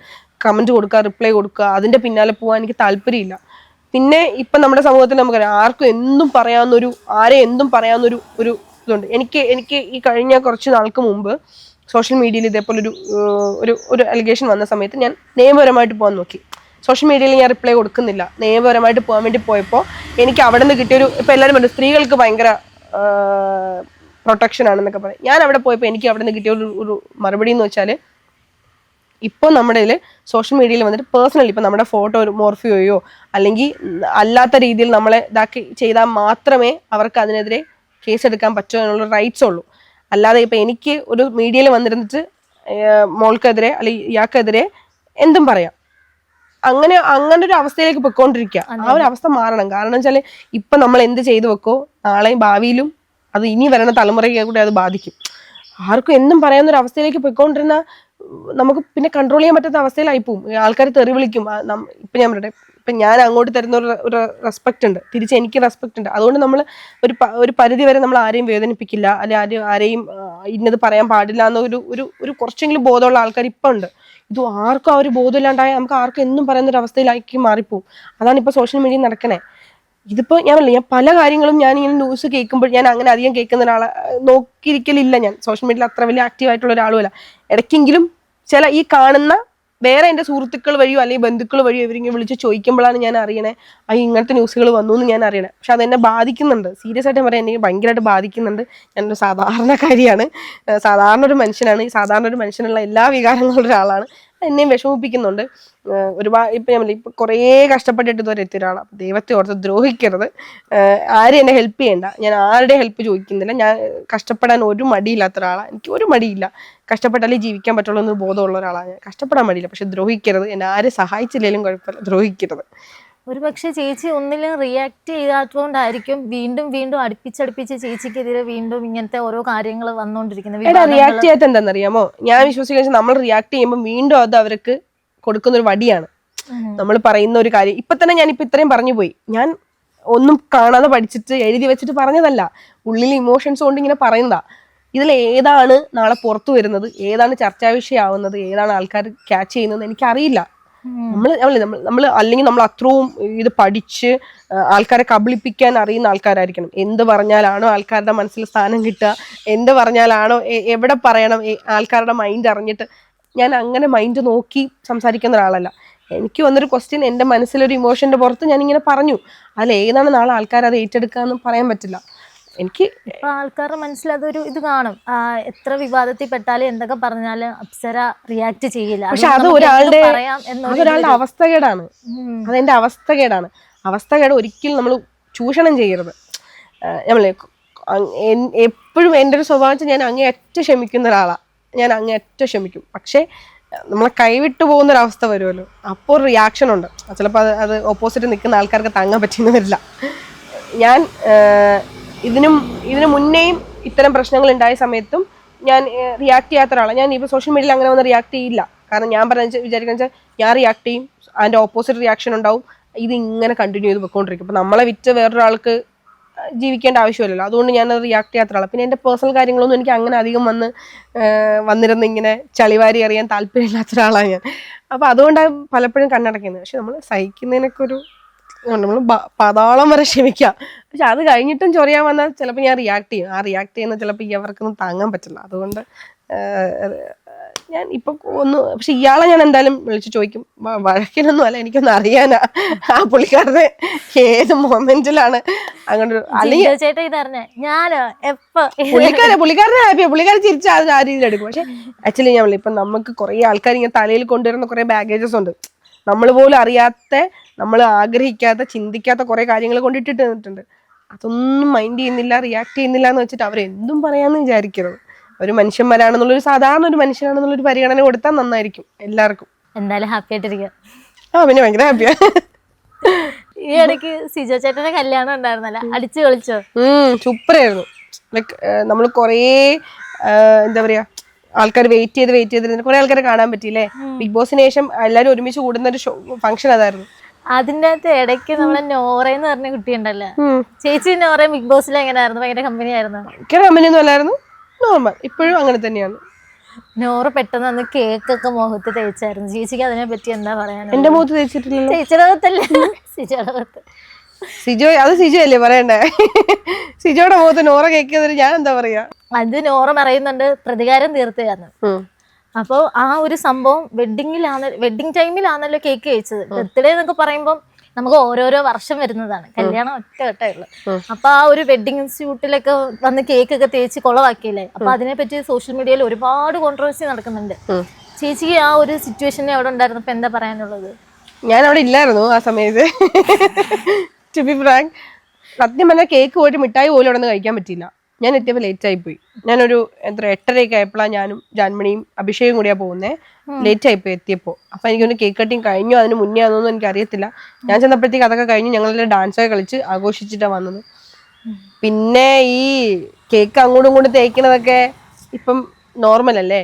കമന്റ് കൊടുക്കുക, റിപ്ലൈ കൊടുക്കുക, അതിന്റെ പിന്നാലെ പോകാൻ എനിക്ക് താല്പര്യമില്ല. പിന്നെ ഇപ്പൊ നമ്മുടെ സമൂഹത്തിൽ നമുക്കറിയാം, ആരെ എന്തും പറയാവുന്നൊരു ഇതുണ്ട്. എനിക്ക് ഈ കഴിഞ്ഞ കുറച്ച് നാൾക്ക് മുമ്പ് സോഷ്യൽ മീഡിയയിൽ ഇതേപോലെ ഒരു അലിഗേഷൻ വന്ന സമയത്ത് ഞാൻ നിയമപരമായിട്ട് പോകാൻ നോക്കി. സോഷ്യൽ മീഡിയയിൽ ഞാൻ റിപ്ലൈ കൊടുക്കുന്നില്ല. നിയമപരമായിട്ട് പോകാൻ വേണ്ടി പോയപ്പോൾ എനിക്ക് അവിടെ നിന്ന് കിട്ടിയൊരു, ഇപ്പം എല്ലാവരും പറഞ്ഞു സ്ത്രീകൾക്ക് ഭയങ്കര പ്രൊട്ടക്ഷൻ ആണെന്നൊക്കെ പറയും. ഞാൻ അവിടെ പോയപ്പോൾ എനിക്ക് അവിടെ നിന്ന് കിട്ടിയ ഒരു മറുപടി എന്ന് വെച്ചാൽ, ഇപ്പോൾ നമ്മുടെ സോഷ്യൽ മീഡിയയിൽ വന്നിട്ട് പേഴ്സണലി ഇപ്പം നമ്മുടെ ഫോട്ടോ ഒരു മോർഫിയോയോ അല്ലെങ്കിൽ അല്ലാത്ത രീതിയിൽ നമ്മളെ ഇതാക്കി ചെയ്താൽ മാത്രമേ അവർക്ക് അതിനെതിരെ കേസ് എടുക്കാൻ പറ്റുമോ എന്നുള്ള റൈറ്റ്സ് ഉള്ളൂ. അല്ലാതെ ഇപ്പം എനിക്ക് ഒരു മീഡിയയിൽ വന്നിരുന്നിട്ട് മോൾക്കെതിരെ അല്ലെങ്കിൽ ഇയാൾക്കെതിരെ എന്തും പറയാം. അങ്ങനെ ഒരു അവസ്ഥയിലേക്ക് പൊയ്ക്കൊണ്ടിരിക്കുക. ആ ഒരു അവസ്ഥ മാറണം. കാരണം വെച്ചാൽ ഇപ്പം നമ്മൾ എന്ത് ചെയ്തു വെക്കോ നാളെയും ഭാവിയിലും അത് ഇനി വരുന്ന തലമുറയ്ക്ക് കൂടെ അത് ബാധിക്കും. ആർക്കും എന്തും പറയാവുന്ന ഒരു അവസ്ഥയിലേക്ക് പൊയ്ക്കൊണ്ടിരുന്ന നമുക്ക് പിന്നെ കൺട്രോൾ ചെയ്യാൻ പറ്റാത്ത അവസ്ഥയിലായി പോകും. ആൾക്കാർ തെറി വിളിക്കും. ഇപ്പൊ ഞാൻ പറയട്ടെ, ഇപ്പൊ ഞാൻ അങ്ങോട്ട് തരുന്ന ഒരു റെസ്പെക്ട് ഉണ്ട്, തിരിച്ച് എനിക്ക് റെസ്പെക്ട് ഉണ്ട്. അതുകൊണ്ട് നമ്മൾ ഒരു പരിധി വരെ നമ്മൾ ആരെയും വേദനിപ്പിക്കില്ല, അല്ലെ ആരെയും ഇന്നത് പറയാൻ പാടില്ല എന്ന ഒരു കുറച്ചെങ്കിലും ബോധമുള്ള ആൾക്കാർ ഇപ്പൊ ഉണ്ട്. ഇത് ആർക്കും ആ ഒരു ബോധമില്ലാണ്ടായ നമുക്ക് ആർക്കും എന്നും പറയുന്ന ഒരു അവസ്ഥയിലാക്കി മാറിപ്പോവും. അതാണ് ഇപ്പൊ സോഷ്യൽ മീഡിയ നടക്കണേ. ഇതിപ്പോ ഞാൻ പല കാര്യങ്ങളും ഞാൻ ഇങ്ങനെ ന്യൂസ് കേൾക്കുമ്പോൾ ഞാൻ അങ്ങനെ അധികം കേൾക്കുന്ന ഒരാളെ നോക്കിയിരിക്കലില്ല. ഞാൻ സോഷ്യൽ മീഡിയയിൽ അത്ര വലിയ ആക്റ്റീവ് ആയിട്ടുള്ള ഒരാളുമല്ല. ഇടയ്ക്കെങ്കിലും ചില ഈ കാണുന്ന വേറെ എൻ്റെ സുഹൃത്തുക്കൾ വഴിയോ അല്ലെങ്കിൽ ബന്ധുക്കൾ വഴിയോ ഇവരിങ്ങനെ വിളിച്ച് ചോദിക്കുമ്പോഴാണ് ഞാൻ അറിയണേ ഇങ്ങനത്തെ ന്യൂസുകൾ വന്നു എന്ന് ഞാൻ അറിയണേ. പക്ഷെ അതെന്നെ ബാധിക്കുന്നുണ്ട്. സീരിയസ് ആയിട്ട് പറയാൻ എനിക്ക് ഭയങ്കരമായിട്ട് ബാധിക്കുന്നുണ്ട്. ഞാനൊരു സാധാരണക്കാരിയാണ്, സാധാരണ ഒരു മനുഷ്യനാണ്. ഈ സാധാരണ ഒരു മനുഷ്യനുള്ള എല്ലാ വികാരങ്ങളുള്ള ഒരാളാണ്. എന്നെയും വിഷമിപ്പിക്കുന്നുണ്ട് ഒരുപാട്. ഇപ്പൊ ഞാൻ ഇപ്പൊ കുറേ കഷ്ടപ്പെട്ടിട്ട് ഇതുവരെ എത്തിയ ഒരാളാണ്. ദൈവത്തെ ഓർത്ത് ദ്രോഹിക്കരുത്. ആരും എന്നെ ഹെൽപ്പ് ചെയ്യണ്ട. ഞാൻ ആരുടെ ഹെൽപ്പ് ചോദിക്കുന്നില്ല. ഞാൻ കഷ്ടപ്പെടാൻ ഒരു മടിയില്ലാത്ത ഒരാളാണ്. എനിക്ക് ഒരു മടിയില്ല. കഷ്ടപ്പെട്ടാലേ ജീവിക്കാൻ പറ്റുള്ളൂ എന്ന് ബോധമുള്ള ഒരാളാണ് ഞാൻ. കഷ്ടപ്പെടാൻ മടിയില്ല, പക്ഷെ ദ്രോഹിക്കരുത്. എന്നെ ആരും സഹായിച്ചില്ലെങ്കിലും കുഴപ്പമില്ല, ദ്രോഹിക്കരുത്. ഒരു പക്ഷെ ചേച്ചി ഒന്നിലും റിയാക്ട് ചെയ്യാത്തതുകൊണ്ടായിരിക്കും വീണ്ടും വീണ്ടും അടുപ്പിച്ചടുപ്പിച്ച് ചേച്ചിക്കെതിരെ വീണ്ടും ഇങ്ങനത്തെ ഓരോ കാര്യങ്ങൾ വന്നുകൊണ്ടിരിക്കുന്നത്. റിയാക്ട് ചെയ്യാത്ത എന്താണെന്നറിയാമോ? ഞാൻ വിശ്വസിക്കുന്ന നമ്മൾ റിയാക്ട് ചെയ്യുമ്പോൾ വീണ്ടും അത് അവർക്ക് കൊടുക്കുന്ന ഒരു വടിയാണ്. നമ്മൾ പറയുന്ന ഒരു കാര്യം ഇപ്പൊ തന്നെ ഞാനിപ്പോ ഇത്രയും പറഞ്ഞു പോയി. ഞാൻ ഒന്നും കാണാതെ പഠിച്ചിട്ട് എഴുതി വെച്ചിട്ട് പറഞ്ഞതല്ല, ഉള്ളിൽ ഇമോഷൻസ് കൊണ്ട് ഇങ്ങനെ പറയുന്നതാ. ഇതിൽ ഏതാണ് നാളെ പുറത്തു വരുന്നത്, ഏതാണ് ചർച്ചാ വിഷയമാവുന്നത്, ഏതാണ് ആൾക്കാർ ക്യാച്ച് ചെയ്യുന്നത് എനിക്കറിയില്ല. നമ്മൾ അല്ലെങ്കിൽ നമ്മൾ അത്രയും ഇത് പഠിച്ച് ആൾക്കാരെ കബളിപ്പിക്കാൻ അറിയുന്ന ആൾക്കാരായിരിക്കണം. എന്ത് പറഞ്ഞാലാണോ ആൾക്കാരുടെ മനസ്സിൽ സ്ഥാനം കിട്ടുക, എന്ത് പറഞ്ഞാലാണോ എവിടെ പറയണം, ആൾക്കാരുടെ മൈൻഡ് അറിഞ്ഞിട്ട്. ഞാൻ അങ്ങനെ മൈൻഡ് നോക്കി സംസാരിക്കുന്ന ഒരാളല്ല. എനിക്ക് വന്നൊരു ക്വസ്റ്റ്യൻ എൻ്റെ മനസ്സിലൊരു ഇമോഷന്റെ പുറത്ത് ഞാൻ ഇങ്ങനെ പറഞ്ഞു. അതിൽ ഏതാണ് നാളെ ആൾക്കാർ അത് ഏറ്റെടുക്കുക എന്ന് പറയാൻ പറ്റില്ല. എനിക്ക് ആൾക്കാരുടെ മനസ്സിൽ അതൊരു ഇത് കാണും. എത്ര വിവാദത്തിൽ പെട്ടാലും എന്തൊക്കെ പറഞ്ഞാലും അപ്സര റിയാക്ട് ചെയ്യില്ല. പക്ഷെ അത് ഒരാളുടെ അവസ്ഥകേടാണ്. അതെന്റെ അവസ്ഥകേടാണ്. അവസ്ഥകേട് ഒരിക്കലും നമ്മൾ ചൂഷണം ചെയ്യരുത്. നമ്മളെ എപ്പോഴും എൻ്റെ ഒരു സ്വഭാവം ഞാൻ അങ്ങേയറ്റം ക്ഷമിക്കുന്ന ഒരാളാണ്. ഞാൻ അങ്ങേയറ്റം ക്ഷമിക്കും. പക്ഷെ നമ്മളെ കൈവിട്ടു പോകുന്ന ഒരു അവസ്ഥ വരുമല്ലോ, അപ്പോൾ ഒരു റിയാക്ഷൻ ഉണ്ട്. ചിലപ്പോൾ അത് ഓപ്പോസിറ്റ് നിൽക്കുന്ന ആൾക്കാർക്ക് താങ്ങാൻ പറ്റിയെന്ന് വരില്ല. ഞാൻ ഇതിനു മുന്നേയും ഇത്തരം പ്രശ്നങ്ങൾ ഉണ്ടായ സമയത്തും ഞാൻ റിയാക്ട് ചെയ്യാത്ത ഒരാളാണ്. ഞാൻ ഇപ്പോൾ സോഷ്യൽ മീഡിയയിൽ അങ്ങനെ വന്ന് റിയാക്ട് ചെയ്യില്ല. കാരണം ഞാൻ വിചാരിക്കുന്ന വെച്ചാൽ ഞാൻ റിയാക്ട് ചെയ്യും, അതിൻ്റെ ഓപ്പോസിറ്റ് റിയാക്ഷൻ ഉണ്ടാവും. ഇത് ഇങ്ങനെ കണ്ടിന്യൂ ചെയ്ത് പോയിക്കൊണ്ടിരിക്കും. അപ്പോൾ നമ്മളെ വിറ്റ് വേറൊരാൾക്ക് ജീവിക്കേണ്ട ആവശ്യമില്ലല്ലോ. അതുകൊണ്ട് ഞാനത് റിയാക്ട് ചെയ്യാത്ത ഒരാളാണ്. പിന്നെ എൻ്റെ പേഴ്സണൽ കാര്യങ്ങളൊന്നും എനിക്ക് അങ്ങനെ അധികം വന്നിരുന്ന് ഇങ്ങനെ ചളിവാരി അറിയാൻ താല്പര്യമില്ലാത്ത ഒരാളാണ് ഞാൻ. അപ്പോൾ അതുകൊണ്ടാണ് പലപ്പോഴും കണ്ണടക്കുന്നത്. പക്ഷെ നമ്മൾ സഹിക്കുന്നതിനൊക്കെ നമ്മൾ പാതാളം വരെ ക്ഷമിക്കാം. പക്ഷെ അത് കഴിഞ്ഞിട്ടും ചൊറിയാൻ വന്നാൽ ചിലപ്പോൾ ഞാൻ റിയാക്ട് ചെയ്യും. ആ റിയാക്ട് ചെയ്യുന്ന ചിലപ്പോൾ ഈ അവർക്കൊന്നും താങ്ങാൻ പറ്റില്ല. അതുകൊണ്ട് ഞാൻ ഇപ്പൊ പക്ഷെ ഇയാളെ ഞാൻ എന്തായാലും വിളിച്ച് ചോദിക്കും. വഴക്കിനൊന്നും അല്ല, എനിക്കൊന്നും അറിയാനാ ആ പുള്ളിക്കാരനെ ഏത് മൊമെന്റിലാണ് അങ്ങനെ. പുള്ളിക്കാരനെ ഹാപ്പിയാ, പുള്ളിക്കാരൻ ചിരിച്ച് ആ രീതിയിൽ എടുക്കും. പക്ഷെ ആക്ച്വലി ഞാൻ ഇപ്പൊ നമുക്ക് കുറെ ആൾക്കാർ ഇങ്ങനെ തലയിൽ കൊണ്ടുവരുന്ന കുറെ ബാഗേജസ് ഉണ്ട്. നമ്മൾ പോലും അറിയാത്ത, നമ്മൾ ആഗ്രഹിക്കാത്ത, ചിന്തിക്കാത്ത കുറെ കാര്യങ്ങൾ കൊണ്ടിട്ടിട്ട് തന്നിട്ടുണ്ട്. അതൊന്നും മൈൻഡ് ചെയ്യുന്നില്ല, റിയാക്ട് ചെയ്യുന്നില്ല എന്ന് വെച്ചിട്ട് അവരെന്തും പറയാന്ന് വിചാരിക്കരുത്. ഒരു മനുഷ്യന്മാരാണെന്നുള്ളൊരു സാധാരണ ഒരു മനുഷ്യനാണെന്നുള്ളൊരു പരിഗണന കൊടുത്താൽ നന്നായിരിക്കും എല്ലാവർക്കും. എന്തായാലും ഹാപ്പി ആയിട്ടിരിക്കുക. പിന്നെ ഭയങ്കര ഹാപ്പിയാ. ഈ ഇടയ്ക്ക് സിജോ ചേട്ടന്റെ കല്യാണം ഉണ്ടായിരുന്നല്ലോ, അടിച്ചു കളിച്ചോ? സൂപ്പറായിരുന്നു. ലൈക്ക് നമ്മൾ കുറേ എന്താ പറയാ ആൾക്കാർ വെയിറ്റ് ചെയ്തിരുന്നു. കുറെ ആൾക്കാരെ കാണാൻ പറ്റിയില്ലേ? ബിഗ് ബോസിന് ശേഷം എല്ലാവരും ഒരുമിച്ച് കൂടുന്ന ഒരു ഫംഗ്ഷൻ അതായിരുന്നു. അതിന്റെ അകത്ത് ഇടയ്ക്ക് നമ്മളെ നോറയെന്ന് പറഞ്ഞ കുട്ടി ഉണ്ടല്ലോ, ചേച്ചി നോറ ബിഗ് ബോസിൽ എങ്ങനെയായിരുന്നു? ഭയങ്കര കമ്പനി ആയിരുന്നു? ഭയങ്കര കമ്പനി ഒന്നും അല്ലായിരുന്നു, നോർമൽ. ഇപ്പോഴും അങ്ങനെ തന്നെയാണ്. നോറ പെട്ടെന്ന് അന്ന് കേക്കൊക്കെ മുഖത്ത് തേച്ചായിരുന്നു. ചേച്ചിക്ക് അതിനെ പറ്റി എന്താ പറയാൻ? എന്റെ മുഖത്ത് തേച്ചിട്ടില്ല. ചേച്ചിയുടെ മുഖത്തല്ലേ? സിജോയുടെ മുഖത്ത്. അത് സിജോ അല്ലേ പറയണ്ടേ? സിജോയുടെ മുഖത്ത് നോറ കേൾക്കുന്നത് ഞാൻ എന്താ പറയാ? അത് നോറ പറയുന്നുണ്ട് പ്രതികാരം തീർത്തയാന്ന്. അപ്പൊ ആ ഒരു സംഭവം വെഡിങ് ടൈമിലാണല്ലോ കേക്ക് കഴിച്ചത്. ബർത്ത്ഡേ എന്നൊക്കെ പറയുമ്പോൾ നമുക്ക് ഓരോരോ വർഷം വരുന്നതാണ്, കല്യാണം ഒറ്റ ഉള്ളു. അപ്പൊ ആ ഒരു വെഡിങ് ഇൻസ്റ്റിറ്റ്യൂട്ടിലൊക്കെ വന്ന് കേക്ക് ഒക്കെ തേച്ച് കൊളവാക്കിയില്ലേ? അപ്പൊ അതിനെപ്പറ്റി സോഷ്യൽ മീഡിയയിൽ ഒരുപാട് കോൺട്രവേഴ്സി നടക്കുന്നുണ്ട്. ചേച്ചിക്ക് ആ ഒരു സിറ്റുവേഷനിൽ അവിടെ ഉണ്ടായിരുന്നപ്പോ എന്താ പറയാനുള്ളത്? ഞാൻ അവിടെ ഇല്ലായിരുന്നു ആ സമയത്ത്. ടു ബി ഫ്രാങ്ക്, സത്യം പറഞ്ഞാൽ കേക്ക് പോയിട്ട് മിഠായി പോലും അവിടെ നിന്ന് കഴിക്കാൻ പറ്റിയില്ല. ഞാൻ എത്തിയപ്പോൾ ലേറ്റ് ആയിപ്പോയി. ഞാനൊരു 8:30 ആയപ്പോഴാണ് ഞാനും ജാൻമണിയും അഭിഷേകും കൂടിയാ പോകുന്നേ. ലേറ്റ് ആയിപ്പോയി എത്തിയപ്പോൾ. അപ്പൊ എനിക്കൊന്ന് കേക്ക് കട്ടിങ് കഴിഞ്ഞു, അതിന് മുന്നേ ആണെന്നൊന്നും എനിക്ക് അറിയത്തില്ല. ഞാൻ ചെന്നപ്പോഴത്തേക്ക് അതൊക്കെ കഴിഞ്ഞ് ഞങ്ങളെല്ലാം ഡാൻസൊക്കെ കളിച്ച് ആഘോഷിച്ചിട്ടാണ് വന്നത്. പിന്നെ ഈ കേക്ക് അങ്ങോട്ടും ഇങ്ങോട്ടും തേക്കണതൊക്കെ ഇപ്പം നോർമൽ അല്ലേ?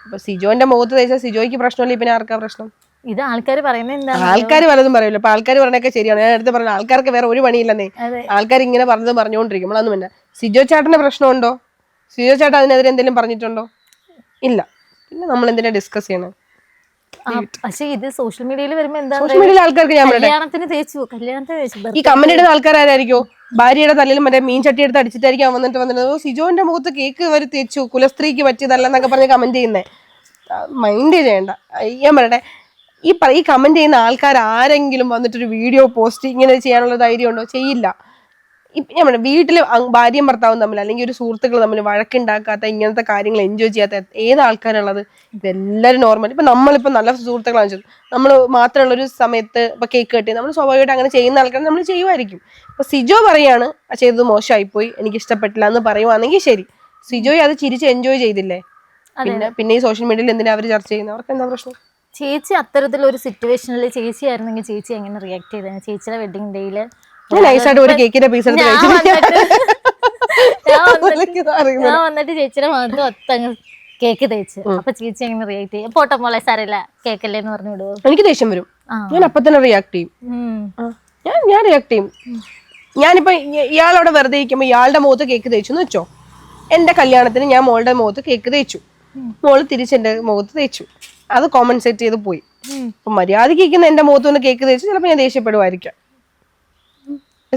അപ്പൊ സിജോന്റെ മുഖത്ത് തേച്ചാൽ സിജോയ്ക്ക് പ്രശ്നമില്ല, പിന്നെ ആർക്കാ പ്രശ്നം? ഇത് ആൾക്കാർ പറയുന്നത് എന്താ? ആൾക്കാർ പലതും പറയില്ല. ഇപ്പൊ ആൾക്കാർ പറഞ്ഞൊക്കെ ശരിയാണ്. ഞാൻ അടുത്ത് പറഞ്ഞ ആൾക്കാർക്ക് വേറെ ഒരു പണിയില്ലെന്നേ. ആൾക്കാർ ഇങ്ങനെ പറഞ്ഞത് പറഞ്ഞുകൊണ്ടിരിക്കും. നമ്മളൊന്നും പിന്നെ സിജോ ചേട്ടന്റെ പ്രശ്നമുണ്ടോ? സിജോ ചേട്ടൻ അതിനെതിരെ എന്തെങ്കിലും പറഞ്ഞിട്ടുണ്ടോ? ഇല്ല. പിന്നെ നമ്മൾ എന്തിനാ ഡിസ്കസ് ചെയ്യണം? പക്ഷെ ഇത് സോഷ്യൽ മീഡിയയിൽ വരുമ്പോ എന്താ, സോഷ്യൽ മീഡിയയിൽ ആൾക്കാർക്ക് ഞാൻ കല്യാണത്തിന് തേച്ചു ഈ കമന്റ് ഇടുന്ന ആൾക്കാരായിരിക്കോ ഭാര്യയുടെ തലയിൽ മറ്റേ മീൻ ചട്ടി എടുത്ത് അടിച്ചിട്ടായിരിക്കും വന്നിട്ട് സിജോന്റെ മുഖത്ത് കേക്ക് വരെ തേച്ചു, കുലസ്ത്രീക്ക് പറ്റിയതല്ലെന്നൊക്കെ പറഞ്ഞ് കമന്റ് ചെയ്യുന്നേ. മൈൻഡ് ചെയ്യണ്ട. ഞാൻ പറയട്ടെ, ഈ കമന്റ് ചെയ്യുന്ന ആൾക്കാർ ആരെങ്കിലും വന്നിട്ടൊരു വീഡിയോ പോസ്റ്റ് ഇങ്ങനെ ചെയ്യാനുള്ള ധൈര്യം ഉണ്ടോ? ചെയ്യില്ല. ഞാൻ പറയാം, വീട്ടില് ഭാര്യയും ഭർത്താവും തമ്മിൽ അല്ലെങ്കിൽ ഒരു സുഹൃത്തുക്കൾ തമ്മിൽ വഴക്കുണ്ടാക്കാത്ത, ഇങ്ങനത്തെ കാര്യങ്ങൾ എൻജോയ് ചെയ്യാത്ത ഏത് ആൾക്കാരുള്ളത്? ഇതെല്ലാവരും നോർമൽ. ഇപ്പൊ നമ്മളിപ്പോ നല്ല സുഹൃത്തുക്കളാണ് ചെയ്തത്, നമ്മൾ മാത്രമുള്ള ഒരു സമയത്ത് ഇപ്പൊ കേക്ക് കട്ടി നമ്മൾ സ്വാഭാവികമായിട്ട് അങ്ങനെ ചെയ്യുന്ന ആൾക്കാർ നമ്മൾ ചെയ്യുമായിരിക്കും. ഇപ്പൊ സിജോ പറയാണ് ചെയ്തത് മോശമായിപ്പോയി, എനിക്ക് ഇഷ്ടപ്പെട്ടില്ല എന്ന് പറയുവാണെങ്കിൽ ശരി, സിജോയെ അത് ചിരിച്ച് എൻജോയ് ചെയ്തില്ലേ? പിന്നെ ഈ സോഷ്യൽ മീഡിയയിൽ എന്തിനാ അവർ ചർച്ച ചെയ്യുന്നത്? അവർക്ക് എന്താ പ്രശ്നം? ചേച്ചി അത്തരത്തിലൊരു സിറ്റുവേഷനിൽ ചേച്ചി ആയിരുന്നെങ്കിൽ ചേച്ചി എങ്ങനെ റിയാക്ട് ചെയ്തേ? ചേച്ചിയുടെ വെഡിങ് ഡേയില് നൈസായിട്ട് ഒരു കേക്കിന്റെ പീസ് എടുത്ത് ഞാൻ വന്നിട്ട് ചേച്ചിയുടെ മുഖത്ത് ഒത്തങ്ങ് കേക്ക് തേച്ച്, അപ്പൊ ചേച്ചി എങ്ങനെ റിയാക്ട് ചെയ്യും? പോട്ടെ മോളെ, സാരമില്ല, കേക്കല്ലേ എന്ന് പറഞ്ഞു വിടുവോ? എനിക്ക് ദേഷ്യം വരും. ഞാൻ അപ്പൊ തന്നെ റിയാക്ട് ചെയ്യും. ഞാൻ റിയാക്ട് ചെയ്യും. ഞാനിപ്പോ ഇയാളവിടെ വെറുതെ ഇരിക്കുമ്പോ ഇയാളുടെ മുഖത്ത് കേക്ക് തേച്ചു എന്ന് വെച്ചോ, എന്റെ കല്യാണത്തിന് ഞാൻ മോളുടെ മുഖത്ത് കേക്ക് തേച്ചു, മോള് തിരിച്ചെന്റെ മുഖത്ത് തേച്ചു, അത് കോമ്പൻസേറ്റ് ചെയ്ത് പോയി. അപ്പൊ മര്യാദയ്ക്ക് ഇരിക്കുന്ന എന്റെ മുഖത്ത് ഒന്ന് കേക്ക് തേച്ചു, ചിലപ്പോ ഞാൻ ദേഷ്യപ്പെടുമായിരിക്കാം.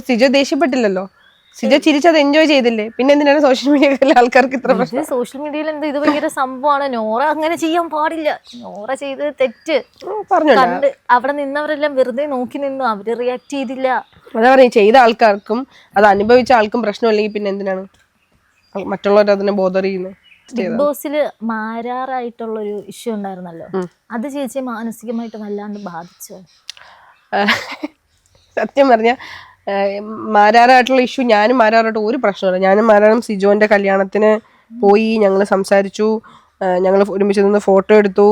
സിജോ ദേഷ്യപ്പെട്ടില്ലല്ലോ, സിജോ ചിരിച്ചത് എൻജോയ് ചെയ്തില്ലേ? പിന്നെ എന്തിനാണ് സോഷ്യൽ മീഡിയയിലെ ആൾക്കാർക്ക് ഇത്ര പ്രശ്നം? സോഷ്യൽ മീഡിയയിൽ എന്താ ഇത് ഭയങ്കര സംഭവമാണ്. നോറ അങ്ങനെ ചെയ്യാൻ പാടില്ല, നോറ ചെയ്തത് തെറ്റ് കണ്ട് അവിടെ നിന്നവരെല്ലാം വെറുതെ നോക്കി നിന്നു, അവര് റിയാക്ട് ചെയ്തില്ല. അതാ പറയും, ചെയ്ത ആൾക്കാർക്കും അത് അനുഭവിച്ച ആൾക്കും പ്രശ്നമില്ലെങ്കിൽ പിന്നെ എന്തിനാണ് മറ്റുള്ളവർ അതിനെ ബോധർ ചെയ്യുന്നത്? ബിഗ് ബോസില് മാരാറായിട്ടുള്ളൊരു ഇഷ്യൂ ഉണ്ടായിരുന്നല്ലോ, അത് ചേച്ചി മാനസികമായിട്ട് വല്ലാണ്ട് ബാധിച്ചു. സത്യം പറഞ്ഞ മാരാറായിട്ടുള്ള ഇഷ്യൂ, ഞാനും മാരാറായിട്ട് ഒരു പ്രശ്നമില്ല. ഞാനും മാരാറും സിജോന്റെ കല്യാണത്തിന് പോയി, ഞങ്ങൾ സംസാരിച്ചു, ഞങ്ങൾ ഒരുമിച്ച് നിന്ന് ഫോട്ടോ എടുത്തു.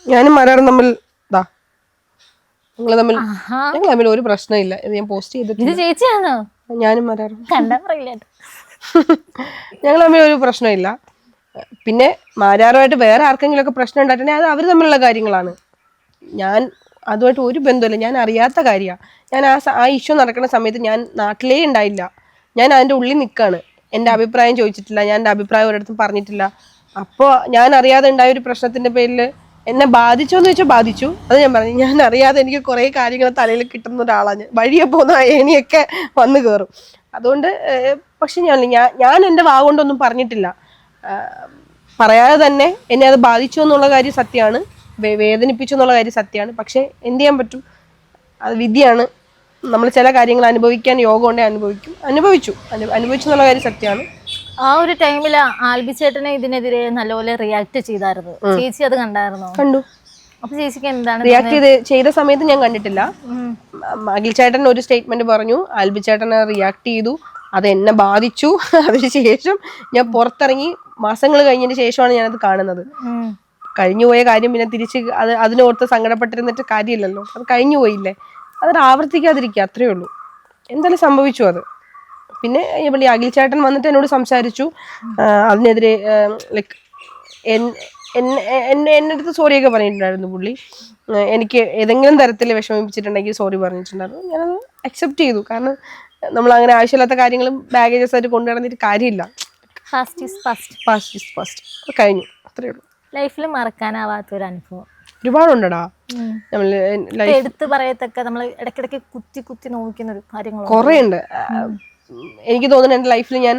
ഞാനും മാരാറും തമ്മിൽ ഞങ്ങൾ തമ്മിൽ ഒരു പ്രശ്നമില്ല. ഇത് ഞാൻ പോസ്റ്റ് ചെയ്തിട്ടില്ല. ഞാനും മാരാറും ഞങ്ങൾ തമ്മിൽ ഒരു പ്രശ്നമില്ല. പിന്നെ മാരാറുമായിട്ട് വേറെ ആർക്കെങ്കിലും ഒക്കെ പ്രശ്നം ഉണ്ടായിട്ടുണ്ടെങ്കിൽ അത് അവർ തമ്മിലുള്ള കാര്യങ്ങളാണ്. ഞാൻ അതുമായിട്ട് ഒരു ബന്ധമില്ല. ഞാൻ അറിയാത്ത കാര്യമാണ്. ഞാൻ ആ ഇഷ്യൂ നടക്കുന്ന സമയത്ത് ഞാൻ നാട്ടിലേ ഉണ്ടായില്ല. ഞാൻ അതിൻ്റെ ഉള്ളിൽ നിൽക്കുകയാണ്. എൻ്റെ അഭിപ്രായം ചോദിച്ചിട്ടില്ല, ഞാൻ എൻ്റെ അഭിപ്രായം ഒരിടത്തും പറഞ്ഞിട്ടില്ല. അപ്പോൾ ഞാൻ അറിയാതെ ഉണ്ടായ ഒരു പ്രശ്നത്തിൻ്റെ പേരിൽ എന്നെ ബാധിച്ചോ എന്ന് ചോദിച്ചാൽ ബാധിച്ചു. അത് ഞാൻ പറഞ്ഞു, ഞാൻ അറിയാതെ എനിക്ക് കുറേ കാര്യങ്ങൾ തലയിൽ കിട്ടുന്ന ഒരാളാണ്. വഴിയെ പോകുന്ന ഏണിയൊക്കെ വന്നു കയറും. അതുകൊണ്ട് പക്ഷെ ഞാൻ എൻ്റെ വാ കൊണ്ടൊന്നും പറഞ്ഞിട്ടില്ല. പറയാതെ തന്നെ എന്നെ അത് ബാധിച്ചു എന്നുള്ള കാര്യം സത്യമാണ്, വേദനിപ്പിച്ചു എന്നുള്ള കാര്യം സത്യമാണ്. പക്ഷെ എന്ത് ചെയ്യാൻ പറ്റും? അത് വിധിയാണ്. നമ്മൾ ചില കാര്യങ്ങൾ അനുഭവിക്കാൻ യോഗം ഉണ്ടെങ്കിൽ അനുഭവിച്ചു എന്നുള്ള കാര്യം സത്യമാണ്. ആ ഒരു ടൈമിൽ ആൽബി ചേട്ടനെ ഇതിനെതിരെ നല്ലപോലെ റിയാക്ട് ചെയ്തായിരുന്നു. ചേച്ചി അത് കണ്ടായിരുന്നോ? കണ്ടു. അപ്പൊ ചേച്ചിക്ക് എന്താണ് റിയാക്ട് ചെയ്ത സമയത്ത് ഞാൻ കണ്ടിട്ടില്ല. അഖിൽ ചേട്ടൻ ഒരു സ്റ്റേറ്റ്മെന്റ് പറഞ്ഞു, ആൽബി ചേട്ടൻ റിയാക്ട് ചെയ്തു, അത് എന്നെ ബാധിച്ചു. അതിനുശേഷം ഞാൻ പുറത്തിറങ്ങി മാസങ്ങൾ കഴിഞ്ഞതിന് ശേഷമാണ് ഞാനത് കാണുന്നത്. കഴിഞ്ഞുപോയ കാര്യം പിന്നെ തിരിച്ച് അതിനോർത്ത് സങ്കടപ്പെട്ടിരുന്നിട്ട് കാര്യമില്ലല്ലോ, അത് കഴിഞ്ഞു പോയില്ലേ, അത് ആവർത്തിക്കാതിരിക്കുക, അത്രേ ഉള്ളൂ. എന്തായാലും സംഭവിച്ചു അത്. പിന്നെ ഇവിടെ അഖിൽ ചേട്ടൻ വന്നിട്ട് എന്നോട് സംസാരിച്ചു. അതിനെതിരെ ലൈക്ക് എൻ്റെ അടുത്ത് സോറിയൊക്കെ പറഞ്ഞിട്ടുണ്ടായിരുന്നു പുള്ളി. എനിക്ക് ഏതെങ്കിലും തരത്തിൽ വിഷമിപ്പിച്ചിട്ടുണ്ടെങ്കിൽ സോറി പറഞ്ഞിട്ടുണ്ടായിരുന്നു. ഞാനത് അക്സെപ്റ്റ് ചെയ്തു. കാരണം നമ്മൾ അങ്ങനെ ആവശ്യമില്ലാത്ത കാര്യങ്ങളും ബാഗേജസ് ആയിട്ട് കൊണ്ടുനടന്നിട്ട് കാര്യമില്ല. ഫാസ്റ്റ് കഴിഞ്ഞു, അത്രേ ഉള്ളൂ. ലൈഫിൽ മറക്കാനാവാത്തൊരു അനുഭവം ഒരുപാടുണ്ടടാ. എടുത്ത് പറയത്തക്ക നമ്മൾ ഇടയ്ക്കിടയ്ക്ക് കുത്തി നോക്കുന്ന ഒരു കാര്യങ്ങൾ കുറേ ഉണ്ട്. എനിക്ക് തോന്നുന്നു എൻ്റെ ലൈഫിൽ ഞാൻ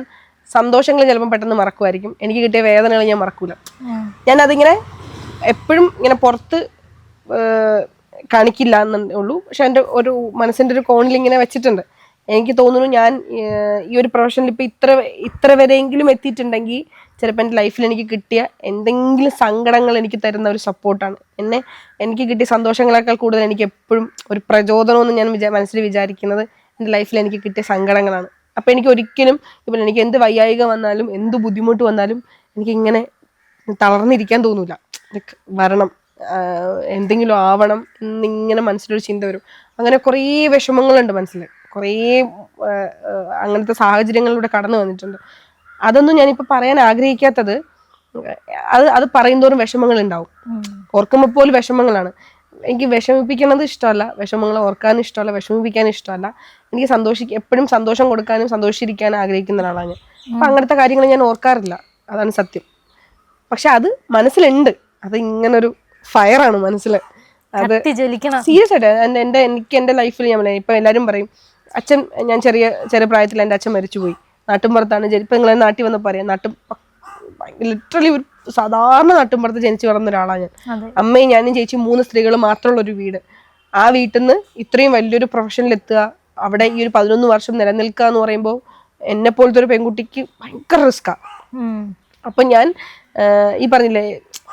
സന്തോഷങ്ങൾ ചിലപ്പോൾ പെട്ടെന്ന് മറക്കുമായിരിക്കും, എനിക്ക് കിട്ടിയ വേദനകൾ ഞാൻ മറക്കൂല. ഞാൻ അതിങ്ങനെ എപ്പോഴും ഇങ്ങനെ പുറത്ത് കാണിക്കില്ല എന്നേ ഉള്ളൂ. പക്ഷെ എൻ്റെ ഒരു മനസ്സിൻ്റെ ഒരു കോണിൽ ഇങ്ങനെ വെച്ചിട്ടുണ്ട്. എനിക്ക് തോന്നുന്നു ഞാൻ ഈ ഒരു പ്രൊഫഷനിൽ ഇപ്പം ഇത്ര വരെയെങ്കിലും എത്തിയിട്ടുണ്ടെങ്കിൽ ചിലപ്പോൾ എൻ്റെ ലൈഫിൽ എനിക്ക് കിട്ടിയ എന്തെങ്കിലും സങ്കടങ്ങൾ എനിക്ക് തരുന്ന ഒരു സപ്പോർട്ടാണ്. എനിക്ക് കിട്ടിയ സന്തോഷങ്ങളെക്കാൾ കൂടുതൽ എനിക്ക് എപ്പോഴും ഒരു പ്രചോദനമെന്ന് ഞാൻ മനസ്സിൽ വിചാരിക്കുന്നത് എൻ്റെ ലൈഫിൽ എനിക്ക് കിട്ടിയ സങ്കടങ്ങളാണ്. അപ്പം എനിക്ക് ഒരിക്കലും ഇപ്പം എനിക്ക് എന്ത് വയ്യായിക വന്നാലും എന്ത് ബുദ്ധിമുട്ട് വന്നാലും എനിക്കിങ്ങനെ തളർന്നിരിക്കാൻ തോന്നൂല. വരണം, എന്തെങ്കിലും ആവണം എന്നിങ്ങനെ മനസ്സിലൊരു ചിന്ത വരും. അങ്ങനെ കുറേ വിഷമങ്ങളുണ്ട് മനസ്സിൽ, കുറേ അങ്ങനത്തെ സാഹചര്യങ്ങളിലൂടെ കടന്നു വന്നിട്ടുണ്ട്. അതൊന്നും ഞാനിപ്പോൾ പറയാൻ ആഗ്രഹിക്കാത്തത് അത് അത് പറയുന്തോറും വിഷമങ്ങൾ ഉണ്ടാവും. ഓർക്കുമ്പോൾ പോലും വിഷമങ്ങളാണ്. എനിക്ക് വിഷമിപ്പിക്കുന്നത് ഇഷ്ടമല്ല, വിഷമങ്ങൾ ഓർക്കാനും ഇഷ്ടമല്ല, വിഷമിപ്പിക്കാനും ഇഷ്ടമല്ല. എനിക്ക് എപ്പോഴും സന്തോഷം കൊടുക്കാനും സന്തോഷിച്ചിരിക്കാനും ആഗ്രഹിക്കുന്ന ഒരാളാണ് ഞാൻ. അപ്പൊ അങ്ങനത്തെ കാര്യങ്ങൾ ഞാൻ ഓർക്കാറില്ല, അതാണ് സത്യം. പക്ഷെ അത് മനസ്സിലുണ്ട്, അത് ഇങ്ങനൊരു ഫയറാണ് മനസ്സിൽ. അത് സീരിയസ് ആയിട്ട് എനിക്ക് എന്റെ ലൈഫിൽ ഞാൻ ഇപ്പൊ എല്ലാരും പറയും അച്ഛൻ, ഞാൻ ചെറിയ പ്രായത്തിൽ എൻ്റെ അച്ഛൻ മരിച്ചുപോയി. നാട്ടുമ്പുറത്താണ്. ഇപ്പൊ നിങ്ങളെ നാട്ടിൽ വന്ന് പറയാം, ലിറ്ററലി ഒരു സാധാരണ നാട്ടുമ്പുറത്ത് ജനിച്ചു വളർന്ന ഒരാളാണ് ഞാൻ. അമ്മയും ഞാനും ചേച്ചി 3 സ്ത്രീകൾ മാത്രമുള്ള ഒരു വീട്. ആ വീട്ടിൽ നിന്ന് ഇത്രയും വലിയൊരു പ്രൊഫഷനിൽ എത്തുക, അവിടെ ഈ ഒരു 11 വർഷം നിലനിൽക്കുക എന്ന് പറയുമ്പോൾ എന്നെ പോലത്തെ ഒരു പെൺകുട്ടിക്ക് ഭയങ്കര റിസ്ക്കാ. അപ്പൊ ഞാൻ ഈ പറഞ്ഞില്ലേ,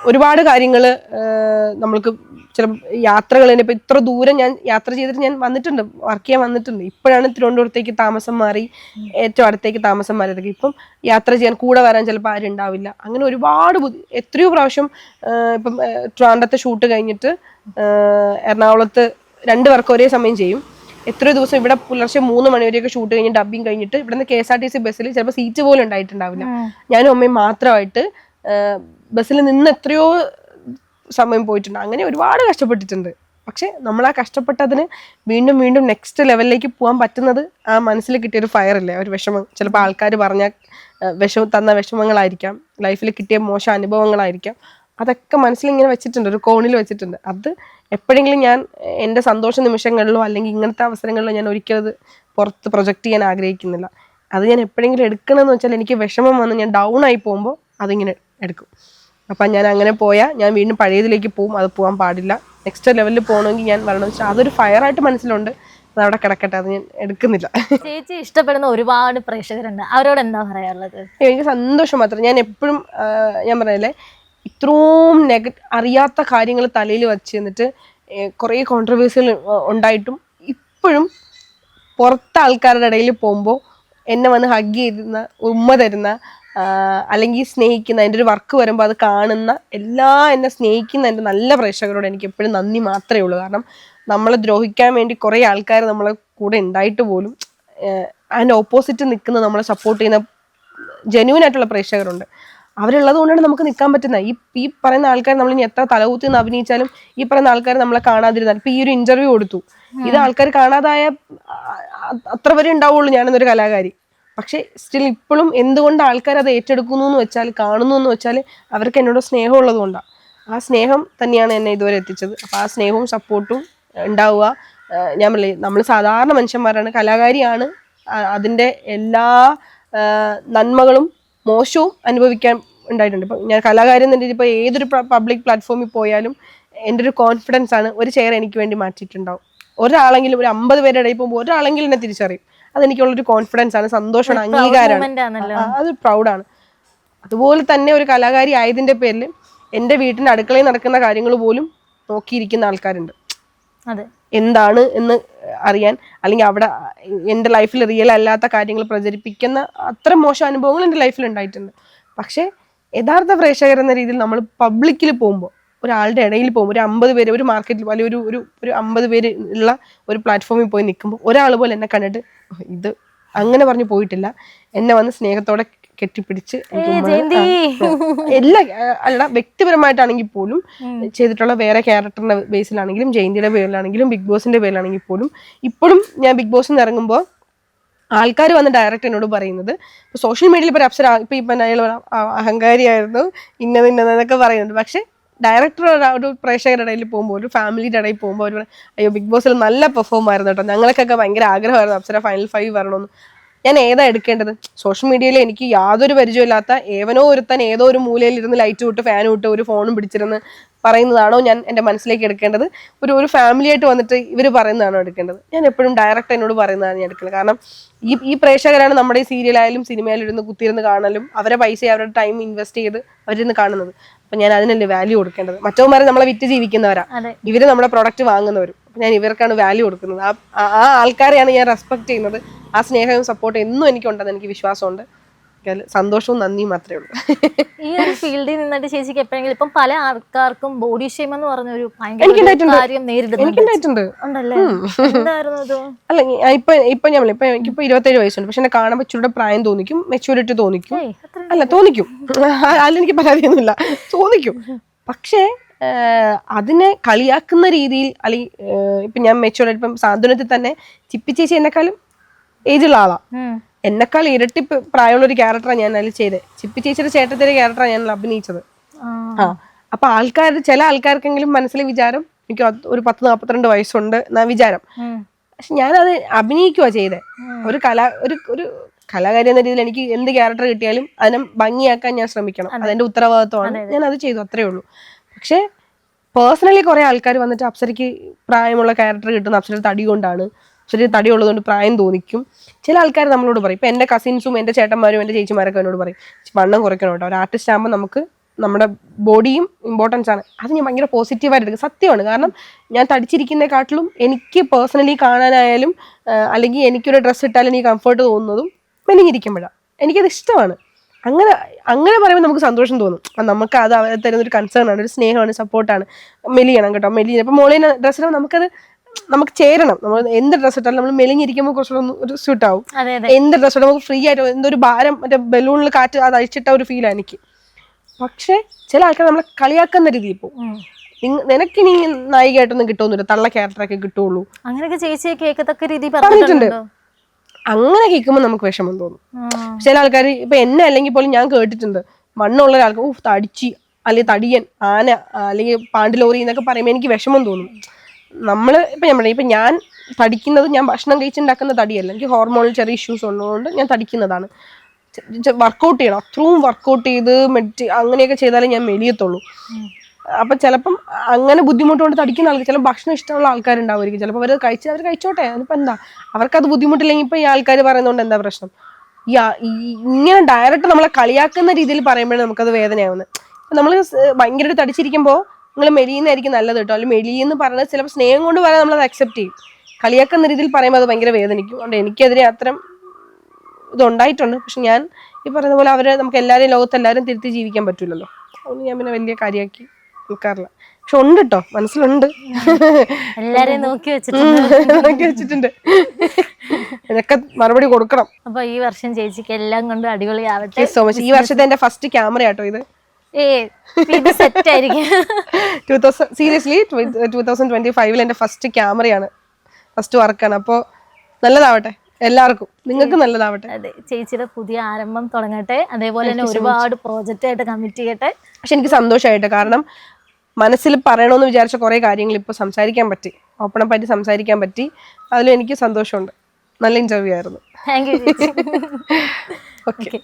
ഒരുപാട് കാര്യങ്ങൾ നമ്മൾക്ക് ചില യാത്രകൾ തന്നെ. ഇപ്പൊ ഇത്ര ദൂരം ഞാൻ യാത്ര ചെയ്തിട്ട് ഞാൻ വന്നിട്ടുണ്ട്, വർക്ക് ചെയ്യാൻ വന്നിട്ടുണ്ട്. ഇപ്പോഴാണ് തിരുവനന്തപുരത്തേക്ക് താമസം മാറി, ഏറ്റവും അടുത്തേക്ക് താമസം മാറിയതൊക്കെ. ഇപ്പം യാത്ര ചെയ്യാൻ കൂടെ വരാൻ ചിലപ്പോൾ ആരും ഉണ്ടാവില്ല. അങ്ങനെ ഒരുപാട് എത്രയോ പ്രാവശ്യം ഇപ്പം ട്രിവാൻഡ്രത്തെ ഷൂട്ട് കഴിഞ്ഞിട്ട് എറണാകുളത്ത് 2 വർക്ക് ഒരേ സമയം ചെയ്യും. എത്രയോ ദിവസം ഇവിടെ പുലർച്ചെ 3 മണിവരെയൊക്കെ ഷൂട്ട് കഴിഞ്ഞ് ഡബ്ബിങ് കഴിഞ്ഞിട്ട് ഇവിടുന്ന് KSRTC ബസ്സിൽ ചിലപ്പോൾ സീറ്റ് പോലും ഉണ്ടായിട്ടുണ്ടാവില്ല. ഞാനും അമ്മയും മാത്രമായിട്ട് ബസ്സിൽ നിന്ന് എത്രയോ സമയം പോയിട്ടുണ്ട്. അങ്ങനെ ഒരുപാട് കഷ്ടപ്പെട്ടിട്ടുണ്ട്. പക്ഷെ നമ്മൾ ആ കഷ്ടപ്പെട്ടതിന് വീണ്ടും വീണ്ടും നെക്സ്റ്റ് ലെവലിലേക്ക് പോകാൻ പറ്റുന്നത് ആ മനസ്സിൽ കിട്ടിയൊരു ഫയറല്ലേ, ഒരു വിഷമം. ചിലപ്പോൾ ആൾക്കാർ പറഞ്ഞ തന്ന വിഷമങ്ങളായിരിക്കാം, ലൈഫിൽ കിട്ടിയ മോശം അനുഭവങ്ങളായിരിക്കാം. അതൊക്കെ മനസ്സിലിങ്ങനെ വെച്ചിട്ടുണ്ട്, ഒരു കോണിൽ വെച്ചിട്ടുണ്ട്. അത് എപ്പോഴെങ്കിലും ഞാൻ എൻ്റെ സന്തോഷ നിമിഷങ്ങളിലോ അല്ലെങ്കിൽ ഇങ്ങനത്തെ അവസരങ്ങളിലോ ഞാൻ ഒരിക്കലും പുറത്ത് പ്രൊജക്റ്റ് ചെയ്യാൻ ആഗ്രഹിക്കുന്നില്ല. അത് ഞാൻ എപ്പോഴെങ്കിലും എടുക്കണമെന്ന് വെച്ചാൽ എനിക്ക് വിഷമം വന്ന് ഞാൻ ഡൗൺ ആയി പോകുമ്പോൾ അതിങ്ങനെ എടുക്കും. അപ്പം ഞാൻ അങ്ങനെ പോയാൽ ഞാൻ വീണ്ടും പഴയതിലേക്ക് പോകും. അത് പോകാൻ പാടില്ല. നെക്സ്റ്റ് ലെവലിൽ പോകണമെങ്കിൽ ഞാൻ വരണമെന്ന് വെച്ചാൽ അതൊരു ഫയറായിട്ട് മനസ്സിലുണ്ട്. അതവിടെ കിടക്കട്ടെ, അത് ഞാൻ എടുക്കുന്നില്ല. ചേച്ചി ഇഷ്ടപ്പെടുന്ന ഒരുപാട് പ്രേക്ഷകരുണ്ട്, അവരോട് എന്താ പറയാനുള്ളത്? എനിക്ക് സന്തോഷം മാത്രം. ഞാൻ എപ്പോഴും ഞാൻ പറയല്ലേ, ഇത്രയും അറിയാത്ത കാര്യങ്ങൾ തലയിൽ വച്ച് എന്നിട്ട് കുറേ കോൺട്രവേഴ്സികൾ ഉണ്ടായിട്ടും ഇപ്പോഴും പുറത്തെ ആൾക്കാരുടെ ഇടയിൽ പോകുമ്പോൾ എന്നെ വന്ന് ഹഗ് ചെയ്തുന്ന, ഉമ്മ തരുന്ന, അല്ലെങ്കിൽ സ്നേഹിക്കുന്ന, എൻ്റെ ഒരു വർക്ക് വരുമ്പോൾ അത് കാണുന്ന എന്നെ സ്നേഹിക്കുന്ന എൻ്റെ നല്ല പ്രേക്ഷകരോട് എനിക്ക് എപ്പോഴും നന്ദി മാത്രമേ ഉള്ളൂ. കാരണം നമ്മളെ ദ്രോഹിക്കാൻ വേണ്ടി കുറേ ആൾക്കാർ നമ്മളെ കൂടെ ഉണ്ടായിട്ട് പോലും അതിൻ്റെ ഓപ്പോസിറ്റ് നിൽക്കുന്ന, നമ്മളെ സപ്പോർട്ട് ചെയ്യുന്ന ജെന്യൂൻ ആയിട്ടുള്ള പ്രേക്ഷകരുണ്ട്. അവരുള്ളത് കൊണ്ടാണ് നമുക്ക് നിൽക്കാൻ പറ്റുന്നത്. ഈ പറയുന്ന ആൾക്കാർ നമ്മൾ ഇനി എത്ര തലകുത്തി നിന്ന് അഭിനയിച്ചാലും ഈ പറയുന്ന ആൾക്കാർ നമ്മളെ കാണാതിരുന്നാൽ, ഇപ്പൊ ഈ ഒരു ഇന്റർവ്യൂ കൊടുത്തു, ഇത് ആൾക്കാർ കാണാതായ അത്ര വരെ ഉണ്ടാവുള്ളൂ ഞാനെന്നൊരു കലാകാരി. പക്ഷെ സ്റ്റിൽ ഇപ്പോഴും എന്തുകൊണ്ട് ആൾക്കാർ അത് ഏറ്റെടുക്കുന്നു എന്ന് വെച്ചാൽ, കാണുന്നു എന്ന് വെച്ചാൽ അവർക്ക് എന്നോട് സ്നേഹം ഉള്ളത് കൊണ്ടാണ്. ആ സ്നേഹം തന്നെയാണ് എന്നെ ഇതുവരെ എത്തിച്ചത്. അപ്പൊ ആ സ്നേഹവും സപ്പോർട്ടും ഉണ്ടാവുക. ഞാൻ പറയില്ലേ, നമ്മൾ സാധാരണ മനുഷ്യന്മാരാണ്, കലാകാരിയാണ്. അതിൻ്റെ എല്ലാ നന്മകളും മോശവും അനുഭവിക്കാൻ ഉണ്ടായിട്ടുണ്ട്. ഇപ്പം ഞാൻ കലാകാരി എന്ന രീതിയിൽ ഇപ്പോൾ ഏതൊരു പബ്ലിക് പ്ലാറ്റ്ഫോമിൽ പോയാലും എൻ്റെ ഒരു കോൺഫിഡൻസ് ആണ് ഒരു ചെയർ എനിക്ക് വേണ്ടി മാറ്റിയിട്ടുണ്ടാവും. ഒരാളെങ്കിലും, ഒരു 50 പേരുടെ ഇടയിൽ പോകുമ്പോൾ ഒരാളെങ്കിലും എന്നെ തിരിച്ചറിയും. അതെനിക്കുള്ളൊരു കോൺഫിഡൻസ് ആണ്, സന്തോഷമാണ്, അംഗീകാരമാണ്, അത് പ്രൗഡാണ്. അതുപോലെ തന്നെ ഒരു കലാകാരി ആയതിൻ്റെ പേരിൽ എൻ്റെ വീട്ടിൻ്റെ അടുക്കളയിൽ നടക്കുന്ന കാര്യങ്ങൾ പോലും നോക്കിയിരിക്കുന്ന ആൾക്കാരുണ്ട്. എന്താണ് എന്ന് അറിയാൻ, അല്ലെങ്കിൽ അവിടെ എൻ്റെ ലൈഫിൽ റിയൽ അല്ലാത്ത കാര്യങ്ങൾ പ്രചരിപ്പിക്കുന്ന അത്ര മോശം അനുഭവങ്ങൾ എൻ്റെ ലൈഫിൽ ഉണ്ടായിട്ടുണ്ട്. പക്ഷേ യഥാർത്ഥ പ്രേക്ഷകർ എന്ന രീതിയിൽ നമ്മൾ പബ്ലിക്കിൽ പോകുമ്പോൾ, ഒരാളുടെ ഇടയിൽ പോകുമ്പോൾ, ഒരു 50 പേര് ഒരു മാർക്കറ്റിൽ അല്ലെങ്കിൽ ഒരു 50 പേര് ഉള്ള ഒരു പ്ലാറ്റ്ഫോമിൽ പോയി നിൽക്കുമ്പോൾ ഒരാൾ പോലെ എന്നെ കണ്ടിട്ട് ഇത് അങ്ങനെ പറഞ്ഞു പോയിട്ടില്ല. എന്നെ വന്ന് സ്നേഹത്തോടെ കെട്ടിപ്പിടിച്ച് എല്ലാ അല്ല വ്യക്തിപരമായിട്ടാണെങ്കിൽ പോലും ചെയ്തിട്ടുള്ള വേറെ ക്യാരക്ടറിന്റെ ബേസിലാണെങ്കിലും, ജയന്തിയുടെ പേരിലാണെങ്കിലും, ബിഗ് ബോസിന്റെ പേരിലാണെങ്കിൽ പോലും, ഇപ്പോഴും ഞാൻ ബിഗ് ബോസിൽ നിന്ന് ഇറങ്ങുമ്പോൾ ആൾക്കാർ വന്ന് ഡയറക്റ്റ് എന്നോട് പറയുന്നത്, ഇപ്പൊ സോഷ്യൽ മീഡിയയിൽ ഇപ്പോൾ അപ്സര ഇപ്പൊ അയാൾ അഹങ്കാരിയായിരുന്നു, ഇന്നതെന്നൊക്കെ പറയുന്നുണ്ട്. പക്ഷെ ഡയറക്ടർ ഒരു പ്രേക്ഷകരുടെ ഇടയിൽ പോകുമ്പോൾ, ഒരു ഫാമിലിയുടെ ഇടയിൽ പോകുമ്പോൾ അവർ അയ്യോ ബിഗ് ബോസിൽ നല്ല പെർഫോം ആയിരുന്നു കേട്ടോ, ഞങ്ങൾക്കൊക്കെ ഭയങ്കര ആഗ്രഹമായിരുന്നു അപ്സര ഫൈനൽ 5 വരണമെന്ന്. ഞാൻ ഏതാ എടുക്കേണ്ടത്? സോഷ്യൽ മീഡിയയിൽ എനിക്ക് യാതൊരു പരിചയമില്ലാത്ത ഏവനോ ഒരുത്തൻ ഏതോ ഒരു മൂലയിൽ ഇരുന്ന് ലൈറ്റ് വിട്ട് ഫാൻ വിട്ട് ഒരു ഫോണും പിടിച്ചിരുന്ന് പറയുന്നതാണോ ഞാൻ എൻ്റെ മനസ്സിലേക്ക് എടുക്കേണ്ടത്? ഒരു ഫാമിലി ആയിട്ട് വന്നിട്ട് ഇവർ പറയുന്നതാണോ എടുക്കേണ്ടത്? ഞാൻ എപ്പോഴും ഡയറക്റ്റ് എന്നോട് പറയുന്നതാണ് ഞാൻ എടുക്കുന്നത്. കാരണം ഈ പ്രേക്ഷകരാണ് നമ്മുടെ ഈ സീരിയലായാലും സിനിമയിലും ഇരുന്ന് കുത്തിയിരുന്ന് കാണലും അവരെ പൈസ അവരുടെ ടൈം ഇൻവെസ്റ്റ് ചെയ്ത് അവരിന്ന് കാണുന്നത്. അപ്പൊ ഞാൻ അതിനല്ലേ വാല്യൂ കൊടുക്കേണ്ടത്. മറ്റവന്മാരെ നമ്മളെ വിറ്റ് ജീവിക്കുന്നവരാ, ഇവര് നമ്മുടെ പ്രൊഡക്റ്റ് വാങ്ങുന്നവരും. അപ്പൊ ഞാൻ ഇവർക്കാണ് വാല്യൂ കൊടുക്കുന്നത്. ആ ആൾക്കാരെയാണ് ഞാൻ റെസ്പെക്ട് ചെയ്യുന്നത്. ആ സ്നേഹവും സപ്പോർട്ടും എന്നും എനിക്കുണ്ടെന്ന് എനിക്ക് വിശ്വാസമുണ്ട്. സന്തോഷവും നന്ദിയും മാത്രമേ ഉള്ളൂ. ഈ ഒരു ഫീൽഡിൽ നിന്നിട്ട് ചേച്ചിക്ക് എപ്പോഴെങ്കിലും ഇപ്പം പല ആൾക്കാർക്കും ബോഡി ഷെയിം എന്ന് പറഞ്ഞൊരു എനിക്കുണ്ടായിട്ടുണ്ട്. കാര്യം നേരിടുന്നുണ്ട് എനിക്കുണ്ടായിട്ടുണ്ട്. ഉണ്ടല്ലേ? എന്തായിരുന്നു അത്? അല്ല ഇപ്പൊ എനിക്കിപ്പോ 27 വയസ്സുണ്ട്. പക്ഷെ എന്നെ കാണുമ്പോൾ ഇച്ചിരി പ്രായം തോന്നിക്കും, മെച്യൂരിറ്റി തോന്നിക്കും. അല്ല തോന്നിക്കും, അതിലെനിക്ക് പരാതിയൊന്നുമില്ല, തോന്നിക്കും. പക്ഷേ അതിനെ കളിയാക്കുന്ന രീതിയിൽ അല്ലെങ്കിൽ ഇപ്പൊ ഞാൻ മെച്യൂർഡ് ഇപ്പം സാന്ത്വനത്തിൽ തന്നെ ചിപ്പി ചേച്ചി എന്നെക്കാളും ഏജുള്ള ആളാ, എന്നെക്കാൾ ഇരട്ടി പ്രായമുള്ള ഒരു ക്യാരക്ടറാണ് ഞാൻ അതിൽ ചെയ്തത്. ചിപ്പി ചേച്ചിയുടെ ചേട്ടത്തിന്റെ ക്യാരക്ടറാണ് ഞാൻ അഭിനയിച്ചത്. അപ്പൊ ചില ആൾക്കാർക്കെങ്കിലും മനസ്സിലെ വിചാരം എനിക്ക് ഒരു 10-42 വയസ്സുണ്ട് എന്നാ വിചാരം. പക്ഷെ ഞാനത് അഭിനയിക്കുക ചെയ്തേ. ഒരു കലാകാരി എന്ന രീതിയിൽ എനിക്ക് എന്ത് ക്യാരക്ടർ കിട്ടിയാലും അതിനെ ഭംഗിയാക്കാൻ ഞാൻ ശ്രമിക്കണം, അതെന്റെ ഉത്തരവാദിത്വമാണ്. ഞാൻ അത് ചെയ്തു, അത്രേ ഉള്ളൂ. പക്ഷെ പേഴ്സണലി കുറെ ആൾക്കാർ വന്നിട്ട് അപ്സരയ്ക്ക് പ്രായമുള്ള ക്യാരക്ടർ കിട്ടുന്ന അപ്സര തടി കൊണ്ടാണ്, അപ്സര തടി ഉള്ളതുകൊണ്ട് പ്രായം തോന്നിക്കും. ചില ആൾക്കാർ നമ്മളോട് പറയും. ഇപ്പൊ എന്റെ കസിൻസും എന്റെ ചേട്ടന്മാരും എന്റെ ചേച്ചിമാരൊക്കെ എന്നോട് പറയും വണ്ണം കുറയ്ക്കണം കേട്ടോ, ഒരു ആർട്ടിസ്റ്റ് ആകുമ്പോൾ നമുക്ക് നമ്മുടെ ബോഡിയും ഇമ്പോർട്ടൻസ് ആണ്. അത് ഞാൻ ഭയങ്കര പോസിറ്റീവായിട്ട് എടുക്കും. സത്യമാണ്. കാരണം ഞാൻ തടിച്ചിരിക്കുന്നതിനെക്കാട്ടിലും എനിക്ക് പേഴ്സണലി കാണാനായാലും അല്ലെങ്കിൽ എനിക്കൊരു ഡ്രസ്സ് ഇട്ടാലും എനിക്ക് കംഫർട്ട് തോന്നുന്നതും മെലിഞ്ഞിരിക്കുമ്പോഴാണ്. എനിക്കത് ഇഷ്ടമാണ്. അങ്ങനെ പറയുമ്പോൾ നമുക്ക് സന്തോഷം തോന്നും. നമുക്ക് അത് അവർ തരുന്നൊരു കൺസേൺ ആണ്, ഒരു സ്നേഹമാണ്, സപ്പോർട്ടാണ്. മെലിയണം കേട്ടോ, മെലിഞ്ഞ ഇപ്പം മോളിന് ഡ്രസ്സിന് നമുക്ക് ചേരണം. നമ്മൾ എന്ത് ഡ്രസ്സ് ഇട്ടാലും നമ്മൾ മെലിഞ്ഞിരിക്കുമ്പോൾ കുറച്ചുകൂടെ ഒരു സ്യൂട്ട് ആവും. എന്ത് ഡ്രസ്സ് ഇട്ടാൽ നമുക്ക് ഫ്രീ ആയിട്ട് എന്തൊരു ഭാരം മറ്റേ ബലൂണിൽ കാറ്റ് അത് അഴിച്ചിട്ട ഒരു ഫീലാണ് എനിക്ക്. പക്ഷെ ചില ആൾക്കാർ നമ്മളെ കളിയാക്കുന്ന രീതിയിൽ പോകും. നിനക്കിനി നായികയായിട്ടൊന്നും കിട്ടുമൊന്നുമില്ല, തള്ള ക്യാരക്ടറൊക്കെ കിട്ടുള്ളൂ, അങ്ങനെയൊക്കെ ചേച്ചിയെ കേൾക്കത്തക്ക രീതി പറഞ്ഞിട്ടുണ്ട്. അങ്ങനെ കേൾക്കുമ്പോൾ നമുക്ക് വിഷമം തോന്നും. ചില ആൾക്കാർ ഇപ്പൊ എന്നെ അല്ലെങ്കിൽ പോലും ഞാൻ കേട്ടിട്ടുണ്ട്, മണ്ണുള്ള ഒരാൾക്ക് തടിച്ചി അല്ലെങ്കിൽ തടിയൻ ആന അല്ലെങ്കിൽ പാണ്ടിലോറി എന്നൊക്കെ പറയുമ്പോൾ എനിക്ക് വിഷമം തോന്നും. ഇപ്പൊ ഞാൻ തടിക്കുന്നത് ഞാൻ ഭക്ഷണം കഴിച്ചുണ്ടാക്കുന്ന തടിയല്ല, എനിക്ക് ഹോർമോണൽ ചെറിയ ഇഷ്യൂസ് ഉള്ളതുകൊണ്ട് ഞാൻ തടിക്കുന്നതാണ്. വർക്കൗട്ട് ചെയ്യണം, അത്രയും വർക്കൗട്ട് ചെയ്ത് അങ്ങനെയൊക്കെ ചെയ്താലേ ഞാൻ മെലിയത്തുള്ളൂ. അപ്പൊ ചിലപ്പം അങ്ങനെ ബുദ്ധിമുട്ടുകൊണ്ട് തടിക്കുന്ന ആൾക്കാർ, ചില ഭക്ഷണം ഇഷ്ടമുള്ള ആൾക്കാരുണ്ടാവുമായിരിക്കും. ചിലപ്പോൾ അവർ കഴിച്ചോട്ടെ, അതിപ്പോ എന്താ, അവർക്കത് ബുദ്ധിമുട്ടില്ലെങ്കിൽ ഇപ്പൊ ഈ ആൾക്കാർ പറയുന്നതുകൊണ്ട് എന്താ പ്രശ്നം? ഇങ്ങനെ ഡയറക്റ്റ് നമ്മളെ കളിയാക്കുന്ന രീതിയിൽ പറയുമ്പോഴേ നമുക്കത് വേദനയാവുന്നത്. നമ്മൾ ഭയങ്കരമായിട്ട് തടിച്ചിരിക്കുമ്പോൾ നിങ്ങൾ മെലിയുന്നതായിരിക്കും നല്ലത് കേട്ടോ, അല്ലെങ്കിൽ മെലിയെന്ന് പറയുന്നത് ചിലപ്പോൾ സ്നേഹം കൊണ്ട് പറയാൻ നമ്മളത് അക്സെപ്റ്റ് ചെയ്യും. കളിയാക്കുന്ന രീതിയിൽ പറയുമ്പോൾ അത് ഭയങ്കര വേദനിക്കും. അതുകൊണ്ട് എനിക്കെതിരെ അത്തരം ഇതുണ്ടായിട്ടുണ്ട്. പക്ഷെ ഞാൻ ഈ പറയുന്ന പോലെ നമുക്ക് എല്ലാവരെയും ലോകത്തെല്ലാവരും തിരുത്തി ജീവിക്കാൻ പറ്റൂലല്ലോ. അതുകൊണ്ട് ഞാൻ പിന്നെ വലിയ കാര്യമാക്കി നിൽക്കാറില്ല. പക്ഷെ ഉണ്ട് കേട്ടോ, മനസ്സിലുണ്ട്, എല്ലാരെയും നോക്കി വെച്ചിട്ടുണ്ട്. ഇതൊക്കെ മറുപടി കൊടുക്കണം. അപ്പൊ ഈ വർഷം ചേച്ചിക്ക് എല്ലാം കൊണ്ടും അടിപൊളിയാവട്ടെ. So much. ഈ വർഷത്തെ എന്റെ ഫസ്റ്റ് ക്യാമറ ആട്ടോ ഇത്. സെറ്റ് ആയിരിക്കും. സീരിയസ്ലി 2025 എന്റെ ഫസ്റ്റ് ക്യാമറയാണ്, ഫസ്റ്റ് വർക്കാണ്. അപ്പോ നല്ലതാവട്ടെ എല്ലാവർക്കും, നിങ്ങൾക്ക് നല്ലതാവട്ടെ. അതെ, ചേച്ചിയുടെ പുതിയ ആരംഭം തുടങ്ങട്ടെ. അതേപോലെ തന്നെ ഒരുപാട് പ്രോജക്റ്റ് ആയിട്ട് കമ്മിറ്റ് ചെയ്യട്ടെ. പക്ഷെ എനിക്ക് സന്തോഷമായിട്ട്, കാരണം മനസ്സിൽ പറയണമെന്ന് വിചാരിച്ച കുറെ കാര്യങ്ങൾ ഇപ്പൊ സംസാരിക്കാൻ പറ്റി, ഓപ്പണപ്പ് ആയിട്ട് സംസാരിക്കാൻ പറ്റി. അതിലും എനിക്ക് സന്തോഷമുണ്ട്. നല്ല ഇന്റർവ്യൂ ആയിരുന്നു. Thank you. ഓക്കെ.